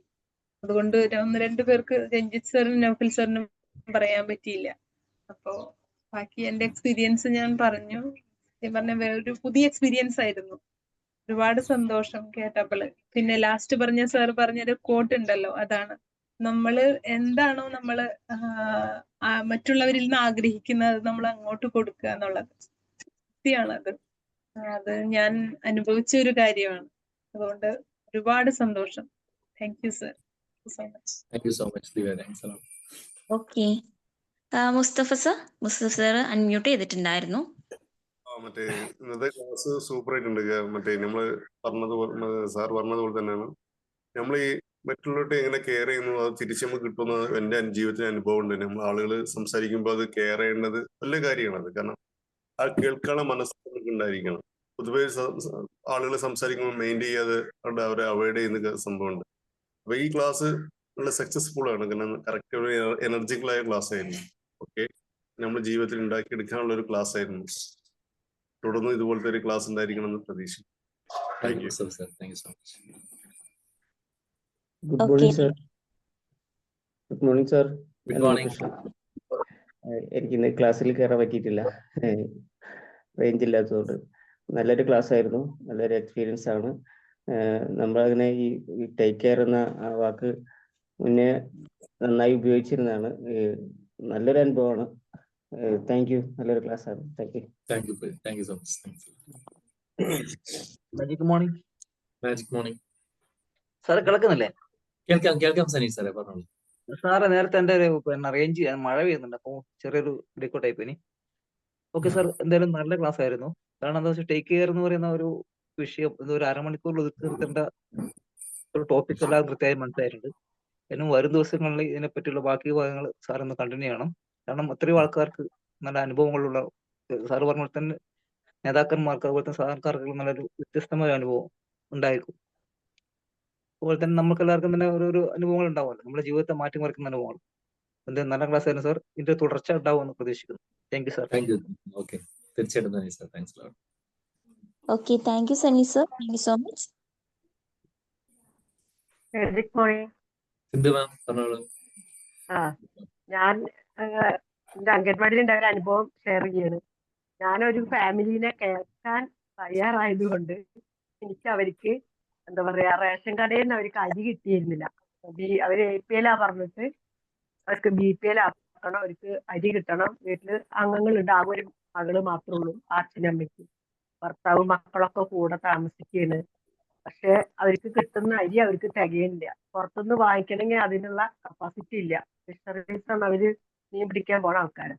അതുകൊണ്ട് 1-2 പേർക്ക്, രഞ്ജിത്ത് സാറിനും നൗഫൽ സാറിനും പറയാൻ പറ്റിയില്ല. അപ്പോ ബാക്കി എന്റെ എക്സ്പീരിയൻസ് ഞാൻ പറഞ്ഞു. പറഞ്ഞ ഒരു പുതിയ എക്സ്പീരിയൻസ് ആയിരുന്നു. ഒരുപാട് സന്തോഷം കേട്ടപ്പോള്. പിന്നെ ലാസ്റ്റ് പറഞ്ഞ സാർ പറഞ്ഞൊരു കോട്ട് ഉണ്ടല്ലോ, അതാണ് നമ്മള് എന്താണോ നമ്മള് മറ്റുള്ളവരിൽ നിന്ന് ആഗ്രഹിക്കുന്നത് നമ്മൾ അങ്ങോട്ട് കൊടുക്കുക എന്നുള്ളത്. സത്യമാണത്. അത് ഞാൻ അനുഭവിച്ച ഒരു കാര്യമാണ്. അതുകൊണ്ട് ഒരുപാട് സന്തോഷം. Thank you sir so much. Thank you so much Divya. Thanks a lot. Okay, Mustafa sir unmute ചെയ്തിട്ടുണ്ടായിരുന്നു. മറ്റേ ഇന്നത്തെ ക്ലാസ് സൂപ്പർ ആയിട്ടുണ്ട്. മറ്റേ നമ്മള് പറഞ്ഞതുപോലെ സാർ പറഞ്ഞതുപോലെ തന്നെയാണ് നമ്മൾ ഈ മറ്റുള്ളവരുടെ എങ്ങനെ കെയർ ചെയ്യുന്നു അത് തിരിച്ചു നമുക്ക് കിട്ടുന്ന എന്റെ ജീവിതത്തിലെ അനുഭവം ഉണ്ട്. നമ്മൾ ആളുകൾ സംസാരിക്കുമ്പോൾ അത് കെയർ ചെയ്യേണ്ടത് വലിയ കാര്യമാണത്. കാരണം ആ കേൾക്കാനുള്ള മനസ്സ് നമുക്ക് ഉണ്ടായിരിക്കണം. പൊതുവെ ആളുകൾ സംസാരിക്കുമ്പോൾ മെയിൻ ചെയ്യാതെ അവരെ അവോയ്ഡ് ചെയ്യുന്ന സംഭവമുണ്ട്. അപ്പൊ ഈ ക്ലാസ് നല്ല സക്സസ്ഫുൾ ആണ്. കാരണം കറക്റ്റ് ഒരു എനർജിക്കൽ ആയ ക്ലാസ് ആയിരുന്നു. ഓക്കെ, നമ്മുടെ ജീവിതത്തിൽ ഉണ്ടാക്കിയെടുക്കാനുള്ള ഒരു ക്ലാസ് ആയിരുന്നു. തുടർന്ന് ഇതുപോലത്തെ ഒരു ക്ലാസ് ഉണ്ടായിരിക്കണം എന്ന് പ്രതീക്ഷിക്കുന്നു. Thank U. Thank you so much. Good morning sir. Good morning sir. Good morning. എനിക്ക് ഇന്ന് ക്ലാസ്സിൽ കയറാൻ പറ്റിയിട്ടില്ല, റേഞ്ച് ഇല്ലാത്തതുകൊണ്ട്. നല്ലൊരു ക്ലാസ് ആയിരുന്നു, നല്ലൊരു എക്സ്പീരിയൻസ് ആണ്. നമ്മളങ്ങനെ ഈ ടേക്ക് കെയർ എന്ന ആ വാക്ക് മുന്നേ നന്നായി ഉപയോഗിച്ചിരുന്നതാണ്. നല്ലൊരു അനുഭവമാണ്. Thank you. നല്ലൊരു ക്ലാസ് ആണ്. Thank you. Thank you so much. Magic morning. Magic morning sir കേൾക്കുന്നില്ലേ? കേൾക്കാം സനീഷ് സാറേ, പറഞ്ഞോളൂ. സാറ് നേരത്തെ എന്റെ ഒരു റേഞ്ച് മഴ പെയ്യുന്നുണ്ട്, അപ്പോൾ ചെറിയൊരു ബ്രേക്കൗട്ട് ആയിപ്പോയി. ഓക്കെ സാർ, എന്തായാലും നല്ല ക്ലാസ് ആയിരുന്നു. കാരണം എന്താ വെച്ചാൽ ടേക്ക് കെയർ എന്ന് പറയുന്ന ഒരു വിഷയം ഇത് ഒരു അരമണിക്കൂറിൽ ഒതുക്കി നിർത്തേണ്ട ഒരു ടോപ്പിക് എല്ലാം കൃത്യമായി മനസ്സിലായിട്ടുണ്ട്. ഇനി വരും ദിവസങ്ങളിൽ ഇതിനെപ്പറ്റിയുള്ള ബാക്കി ഭാഗങ്ങൾ സാർ ഒന്ന് കണ്ടിന്യൂ ചെയ്യണം. കാരണം അത്രയും ആൾക്കാർക്ക് നല്ല അനുഭവങ്ങളുള്ള, സാറ് പറഞ്ഞ പോലെ തന്നെ നേതാക്കന്മാർക്ക് അതുപോലെ തന്നെ സാധാരണക്കാർക്ക് നല്ലൊരു വ്യത്യസ്തമായ അനുഭവം ഉണ്ടായിരിക്കും. അതുപോലെ തന്നെ നമുക്ക് എല്ലാവർക്കും തന്നെ ഓരോരോ അനുഭവങ്ങൾ ഉണ്ടാവുമല്ലോ, നമ്മുടെ ജീവിതത്തെ മാറ്റിമറിക്കുന്ന അനുഭവങ്ങൾ. എന്തായാലും നല്ല ക്ലാസ് ആയിരുന്നു സാർ. ഇതിന്റെ തുടർച്ച ഉണ്ടാവുമെന്ന് പ്രതീക്ഷിക്കുന്നു. Thank you sir. Thank you. Okay, തീർച്ചയായിട്ടും Saneesh sir. Thanks a lot. Okay, thank you Saneesh sir. Thank you so much. Good morning. Sindhu ma'am പറഞ്ഞോളൂ. ഞാൻ എന്റെ അംഗൻവാടിയിൽ ഉണ്ടായ ഒരു അനുഭവം ഷെയർ ചെയ്യാണ്. ഞാനൊരു ഫാമിലിനെ കേൾക്കാൻ തയ്യാറായതുകൊണ്ട് എനിക്ക് അവർക്ക് എന്താ പറയാ, റേഷൻ കടയിൽ നിന്ന് അവർക്ക് അരി കിട്ടിയിരുന്നില്ല. അവര് APL പറഞ്ഞിട്ട് അവർക്ക് BPL ആക്കണം, അവർക്ക് അരി കിട്ടണം. വീട്ടില് അംഗങ്ങളുണ്ട്, ആകെ ഒരു മകള് മാത്രമേ ഉള്ളൂ, അച്ഛനും അമ്മയ്ക്ക്. ഭർത്താവും മക്കളൊക്കെ കൂടെ താമസിക്കുകയാണ്. പക്ഷെ അവർക്ക് കിട്ടുന്ന അരി അവർക്ക് തികയില്ല. പുറത്തുനിന്ന് വാങ്ങിക്കണമെങ്കിൽ അതിനുള്ള കപ്പാസിറ്റി ഇല്ല. ഫിഷറീസാണ് അവര് മീൻ പിടിക്കാൻ പോണ ആൾക്കാര്.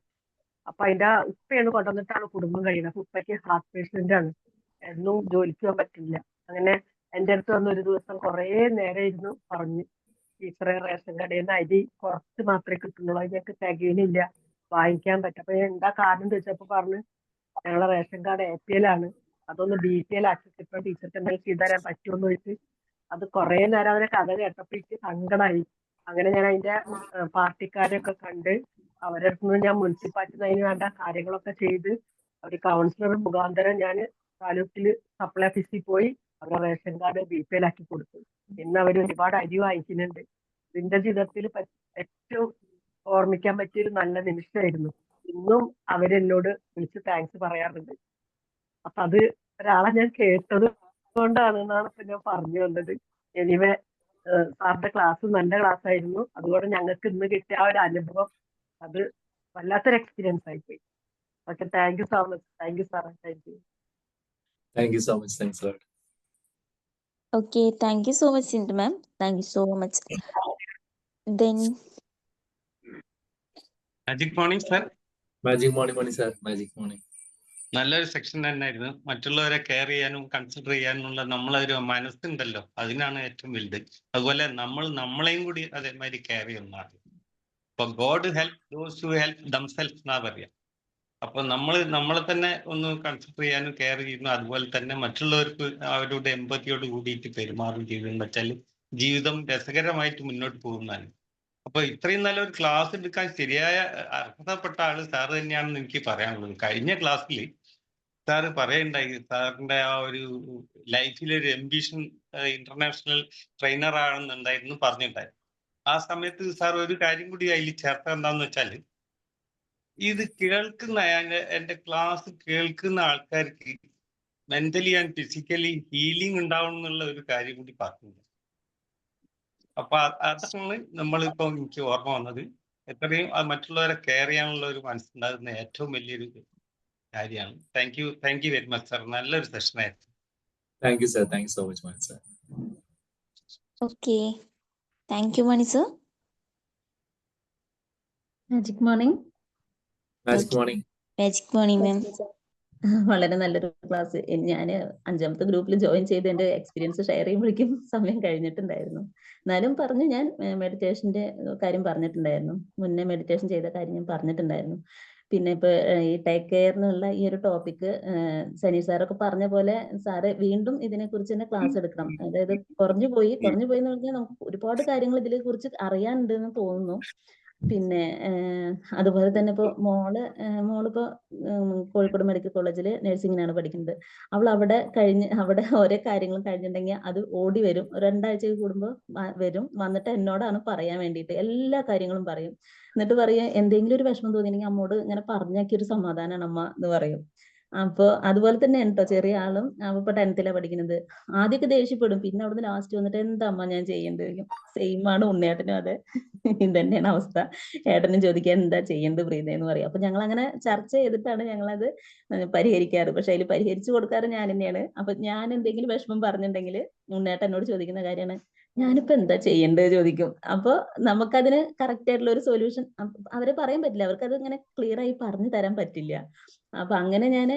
അപ്പൊ അതിന്റെ ഉപ്പയാണ് കൊണ്ടുവന്നിട്ടാണ് കുടുംബം കഴിയുന്നത്. അപ്പൊ ഉപ്പയ്ക്ക് ഹാർട്ട് പേഷ്യന്റ് ആണ്, എന്നും ജോലിക്ക് പോകാൻ പറ്റില്ല. അങ്ങനെ എന്റെ അടുത്ത് വന്ന് ഒരു ദിവസം കുറെ നേരം ഇരുന്ന് പറഞ്ഞു, ടീച്ചറെ റേഷൻ കടയിൽ നിന്ന് അരി കുറച്ച് മാത്രമേ കിട്ടുന്നുള്ളൂ, അത് ഞങ്ങൾക്ക് തികയില്ല, വാങ്ങിക്കാൻ പറ്റും. അപ്പൊ എന്താ കാരണം ചോദിച്ചപ്പോ പറഞ്ഞു, ഞങ്ങളെ റേഷൻ കാർഡ് APL ആണ്, അതൊന്ന് BPL ആക്കി കിട്ടും, ടീച്ചർക്ക് എന്തെങ്കിലും ചെയ്തു തരാൻ പറ്റുമെന്ന് ചോദിച്ച് അത് കുറെ നേരം അവരെ കഥ കേട്ടപ്പോ എനിക്ക് സങ്കടമായി. അങ്ങനെ ഞാൻ അതിന്റെ പാർട്ടിക്കാരെയൊക്കെ കണ്ട് അവരുടെ അടുത്ത് നിന്ന് ഞാൻ മുനിസിപ്പാലിറ്റിന്ന് അതിന് വേണ്ട കാര്യങ്ങളൊക്കെ ചെയ്ത് ഒരു കൗൺസിലർ മുഖാന്തരം ഞാൻ താലൂക്കിൽ സപ്ലൈ ഓഫീസിൽ പോയി അവരുടെ റേഷൻ കാർഡ് BPL ആക്കി കൊടുത്തു. ഇന്ന് അവർ ഒരുപാട് അരി വാങ്ങിക്കുന്നുണ്ട്. ഇതിന്റെ ജീവിതത്തിൽ ഏറ്റവും ഓർമ്മിക്കാൻ പറ്റിയൊരു നല്ല നിമിഷമായിരുന്നു. ഇന്നും അവരെന്നോട് വിളിച്ച് താങ്ക്സ് പറയാറുണ്ട്. അപ്പൊ അത് ഒരാളെ ഞാൻ കേട്ടത് കൊണ്ടാണെന്നാണ് ഇപ്പൊ ഞാൻ പറഞ്ഞു വന്നത്. എനിവേ സാറിന്റെ ക്ലാസ് നല്ല ക്ലാസ് ആയിരുന്നു. അതുകൊണ്ട് ഞങ്ങൾക്ക് ഇന്ന് കിട്ടിയ ആ ഒരു അനുഭവം അത് വല്ലാത്തൊരു എക്സ്പീരിയൻസ് ആയിപ്പോയി. Okay, thank you so much. Thank you sir. Thank U. Thank you so much. Thanks a lot. Okay, thank you so much Sindhu ma'am. Thank you so much. Then magic morning sir. Magic morning sir. Magic morning. നല്ലൊരു section തന്നെയായിരുന്നു. മറ്റുള്ളവരെ care ചെയ്യാനും consider ചെയ്യാനുള്ള നമ്മളൊരു മനസ്സുണ്ടല്ലോ, അതിനാണ് ഏറ്റവും വലുത്. അതുപോലെ നമ്മളെയും കൂടി അതേമാതിരി കെയർ ചെയ്യുന്നതാണ്. ഇപ്പൊ God help those who help themself എന്നാ പറയാ. അപ്പൊ നമ്മളെ തന്നെ ഒന്ന് കൺസിഡർ ചെയ്യാനും കെയർ ചെയ്യുന്നു, അതുപോലെ തന്നെ മറ്റുള്ളവർക്ക് അവരുടെ എമ്പത്തിയോട് കൂടിയിട്ട് പെരുമാറും ചെയ്തെന്ന് വെച്ചാൽ ജീവിതം രസകരമായിട്ട് മുന്നോട്ട് പോകുന്നതാണ്. അപ്പൊ ഇത്രയും നല്ലൊരു ക്ലാസ് എടുക്കാൻ ശരിയായ അർഹതപ്പെട്ട ആള് സാറ് തന്നെയാണെന്ന് എനിക്ക് പറയാനുള്ളത്. കഴിഞ്ഞ ക്ലാസ്സിൽ സാറ് പറയുണ്ടായി, സാറിന്റെ ആ ഒരു ലൈഫിലൊരു എംബിഷൻ ഇന്റർനാഷണൽ ട്രെയിനർ ആണെന്നുണ്ടായിരുന്നു പറഞ്ഞിട്ടുണ്ടായിരുന്നു. ആ സമയത്ത് സാർ ഒരു കാര്യം കൂടി അതിൽ ചേർത്ത എന്താന്ന് വെച്ചാൽ, ഇത് കേൾക്കുന്ന എന്റെ ക്ലാസ് കേൾക്കുന്ന ആൾക്കാർക്ക് മെന്റലി ആൻഡ് ഫിസിക്കലി ഹീലിംഗ് ഉണ്ടാവണം എന്നുള്ള ഒരു കാര്യം കൂടി പറഞ്ഞു. അപ്പൊ അതാണ് നമ്മളിപ്പോ എനിക്ക് ഓർമ്മ വന്നത്. എത്രയും മറ്റുള്ളവരെ കെയർ ചെയ്യാനുള്ള ഒരു മനസ്സുണ്ടാകുന്ന ഏറ്റവും വലിയൊരു കാര്യമാണ്. Thank you very much sir. നല്ലൊരു സെഷൻ ആയിരുന്നു. Thank you sir. Thank you so much Mani sir. Okay, thank you Mani sir. Magic morning. Magic morning. Magic morning ma'am. വളരെ നല്ലൊരു ക്ലാസ്. ഞാൻ 5ാമത്തെ ഗ്രൂപ്പിൽ ജോയിൻ ചെയ്ത് എൻ്റെ എക്സ്പീരിയൻസ് ഷെയർ ചെയ്യുമ്പോഴേക്കും സമയം കഴിഞ്ഞിട്ടുണ്ടായിരുന്നു. എന്നാലും പറഞ്ഞു, ഞാൻ മെഡിറ്റേഷൻ്റെ കാര്യം പറഞ്ഞിട്ടുണ്ടായിരുന്നു. മുന്നേ മെഡിറ്റേഷൻ ചെയ്ത കാര്യം ഞാൻ പറഞ്ഞിട്ടുണ്ടായിരുന്നു. പിന്നെ ഇപ്പോൾ ഈ ടേക്ക് കെയർ എന്നുള്ള ഈ ഒരു ടോപ്പിക്ക് സനി സാറൊക്കെ പറഞ്ഞ പോലെ സാറ് വീണ്ടും ഇതിനെക്കുറിച്ച് തന്നെ ക്ലാസ് എടുക്കണം. അതായത് കുറഞ്ഞു പോയി എന്ന് പറഞ്ഞാൽ നമുക്ക് ഒരുപാട് കാര്യങ്ങൾ ഇതിനെ കുറിച്ച് അറിയാനുണ്ടെന്ന് തോന്നുന്നു. പിന്നെ അതുപോലെ തന്നെ ഇപ്പോൾ മോളിപ്പോൾ കോഴിക്കോട് മെഡിക്കൽ കോളേജിൽ നഴ്സിങ്ങിനാണ് പഠിക്കുന്നത്. അവൾ അവിടെ ഓരോ കാര്യങ്ങളും കഴിഞ്ഞിട്ടുണ്ടെങ്കിൽ അത് ഓടി വരും. 2 ആഴ്ച കൂടുമ്പോൾ വരും. വന്നിട്ട് എന്നോടാണ് പറയാൻ വേണ്ടിയിട്ട് എല്ലാ കാര്യങ്ങളും പറയും. എന്നിട്ട് പറയും, എന്തെങ്കിലും ഒരു വിഷമം തോന്നിയിട്ടുണ്ടെങ്കിൽ അമ്മോട് ഇങ്ങനെ പറഞ്ഞാക്കിയൊരു സമാധാനമാണ് അമ്മ എന്ന് പറയും. അപ്പോൾ അതുപോലെ തന്നെ കേട്ടോ ചെറിയ ആളും. അവ ഇപ്പോൾ 10th പഠിക്കുന്നത്. ആദ്യമൊക്കെ ദേഷ്യപ്പെടും, പിന്നെ അവിടുന്ന് ലാസ്റ്റ് വന്നിട്ട് എന്താ അമ്മ ഞാൻ ചെയ്യേണ്ടത്. സെയിം ആണ് ഉണ്ണിയേട്ടനും. അതെ, ഇത് തന്നെയാണ് അവസ്ഥ. ഏട്ടനും ചോദിക്കാൻ എന്താ ചെയ്യേണ്ടത് പ്രീതയെന്ന് പറയും. അപ്പൊ ഞങ്ങൾ അങ്ങനെ ചർച്ച ചെയ്തിട്ടാണ് ഞങ്ങളത് പരിഹരിക്കാറ്. പക്ഷെ അതിൽ പരിഹരിച്ചു കൊടുക്കാറ് ഞാൻ തന്നെയാണ്. അപ്പൊ ഞാൻ എന്തെങ്കിലും വിഷമം പറഞ്ഞിട്ടുണ്ടെങ്കിൽ ഉണ്ണേട്ടൻ എന്നോട് ചോദിക്കുന്ന കാര്യമാണ്, ഞാനിപ്പോ എന്താ ചെയ്യേണ്ടത് ചോദിക്കും. അപ്പൊ നമുക്കതിന് കറക്റ്റ് ആയിട്ടുള്ള ഒരു സൊല്യൂഷൻ അവരെ പറയാൻ പറ്റില്ല. അവർക്ക് അത് ഇങ്ങനെ ക്ലിയർ ആയി പറഞ്ഞു തരാൻ പറ്റില്ല. അപ്പൊ അങ്ങനെ ഞാൻ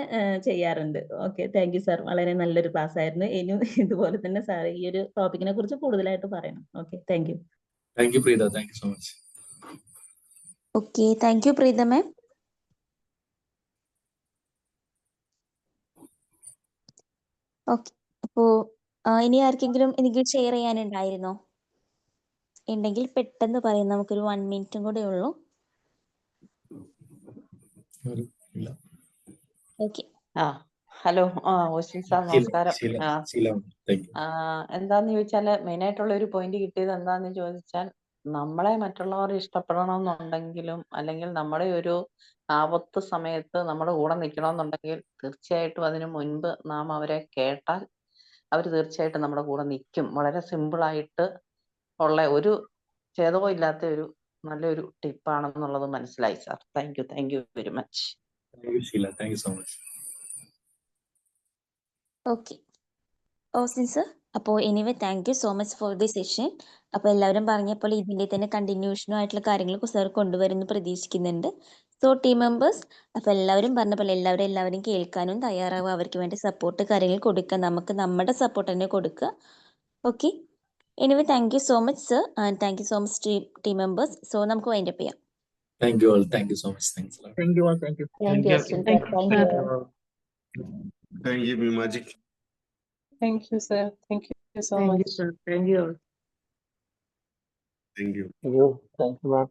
ചെയ്യാറുണ്ട്. Okay, thank you sir. വളരെ നല്ലൊരു ക്ലാസ് ആയിരുന്നു. ഇനിയും ഇതുപോലെ തന്നെ സാർ ഈ ഒരു ടോപ്പിക്കിനെ കുറിച്ച് കൂടുതലായിട്ട് പറയണം. Okay, thank U. Thank you Preetha. Thank you so much. Okay, thank U Preetha ma'am. Okay, അപ്പോ ഇനി ആർക്കെങ്കിലും എന്തെങ്കിലും ഷെയർ ചെയ്യാനുണ്ടായിരുന്നോ? ഉണ്ടെങ്കിൽ പെട്ടെന്ന് പറയും. നമുക്കൊരു 1 മിനിറ്റും കൂടെ ഉള്ളൂ. ഓക്കെ. ഹലോ ഓസ്റ്റിൻ സാർ നമസ്കാരം. Thank you. എന്താന്ന് ചോദിച്ചാൽ മെയിനായിട്ടുള്ള ഒരു പോയിന്റ് കിട്ടിയത് എന്താന്ന് ചോദിച്ചാൽ, നമ്മളെ മറ്റുള്ളവർ ഇഷ്ടപ്പെടണമെന്നുണ്ടെങ്കിലും അല്ലെങ്കിൽ നമ്മുടെ ഒരു ആപത്ത് സമയത്ത് നമ്മുടെ കൂടെ നിൽക്കണമെന്നുണ്ടെങ്കിൽ തീർച്ചയായിട്ടും അതിനു മുൻപ് നാം അവരെ കേട്ടാൽ അവർ തീർച്ചയായിട്ടും നമ്മുടെ കൂടെ നിൽക്കും. വളരെ സിമ്പിളായിട്ട് ഉള്ള ഒരു ഛേദവും ഇല്ലാത്ത ഒരു നല്ലൊരു ടിപ്പാണെന്നുള്ളത് മനസ്സിലായി സാർ. Thank you very much. Thank you Sheela. Thank you so much. Okay, Austin sir. അപ്പോൾ anyway thank you so much for the session. അപ്പോൾ എല്ലാവരും പറഞ്ഞപ്പോൾ ഇതിൻ്റെ തന്നെ കണ്ടിന്യൂഷനുമായിട്ടുള്ള കാര്യങ്ങൾ സാർ കൊണ്ടുവരുമെന്ന് പ്രതീക്ഷിക്കുന്നുണ്ട്. സോ ടീം മെമ്പേഴ്സ്, അപ്പോൾ എല്ലാവരും പറഞ്ഞ പോലെ എല്ലാവരും കേൾക്കാനും തയ്യാറാവുക. അവർക്ക് വേണ്ടി സപ്പോർട്ട് കാര്യങ്ങൾ കൊടുക്കുക. നമുക്ക് നമ്മുടെ സപ്പോർട്ട് തന്നെ കൊടുക്കുക. Okay, anyway thank you so much sir and thank you so much team members. So നമുക്ക് വൈൻഡ് അപ്പ് ചെയ്യാം. Thank you all. Thank you so much. Thanks a lot. Thank you all. Thank you. Thank you Austin sir. Thank U. Thank you magic. Thank you sir. Thank you so thank you much. Sir. Thank U. Thank you. Thank you ma'am.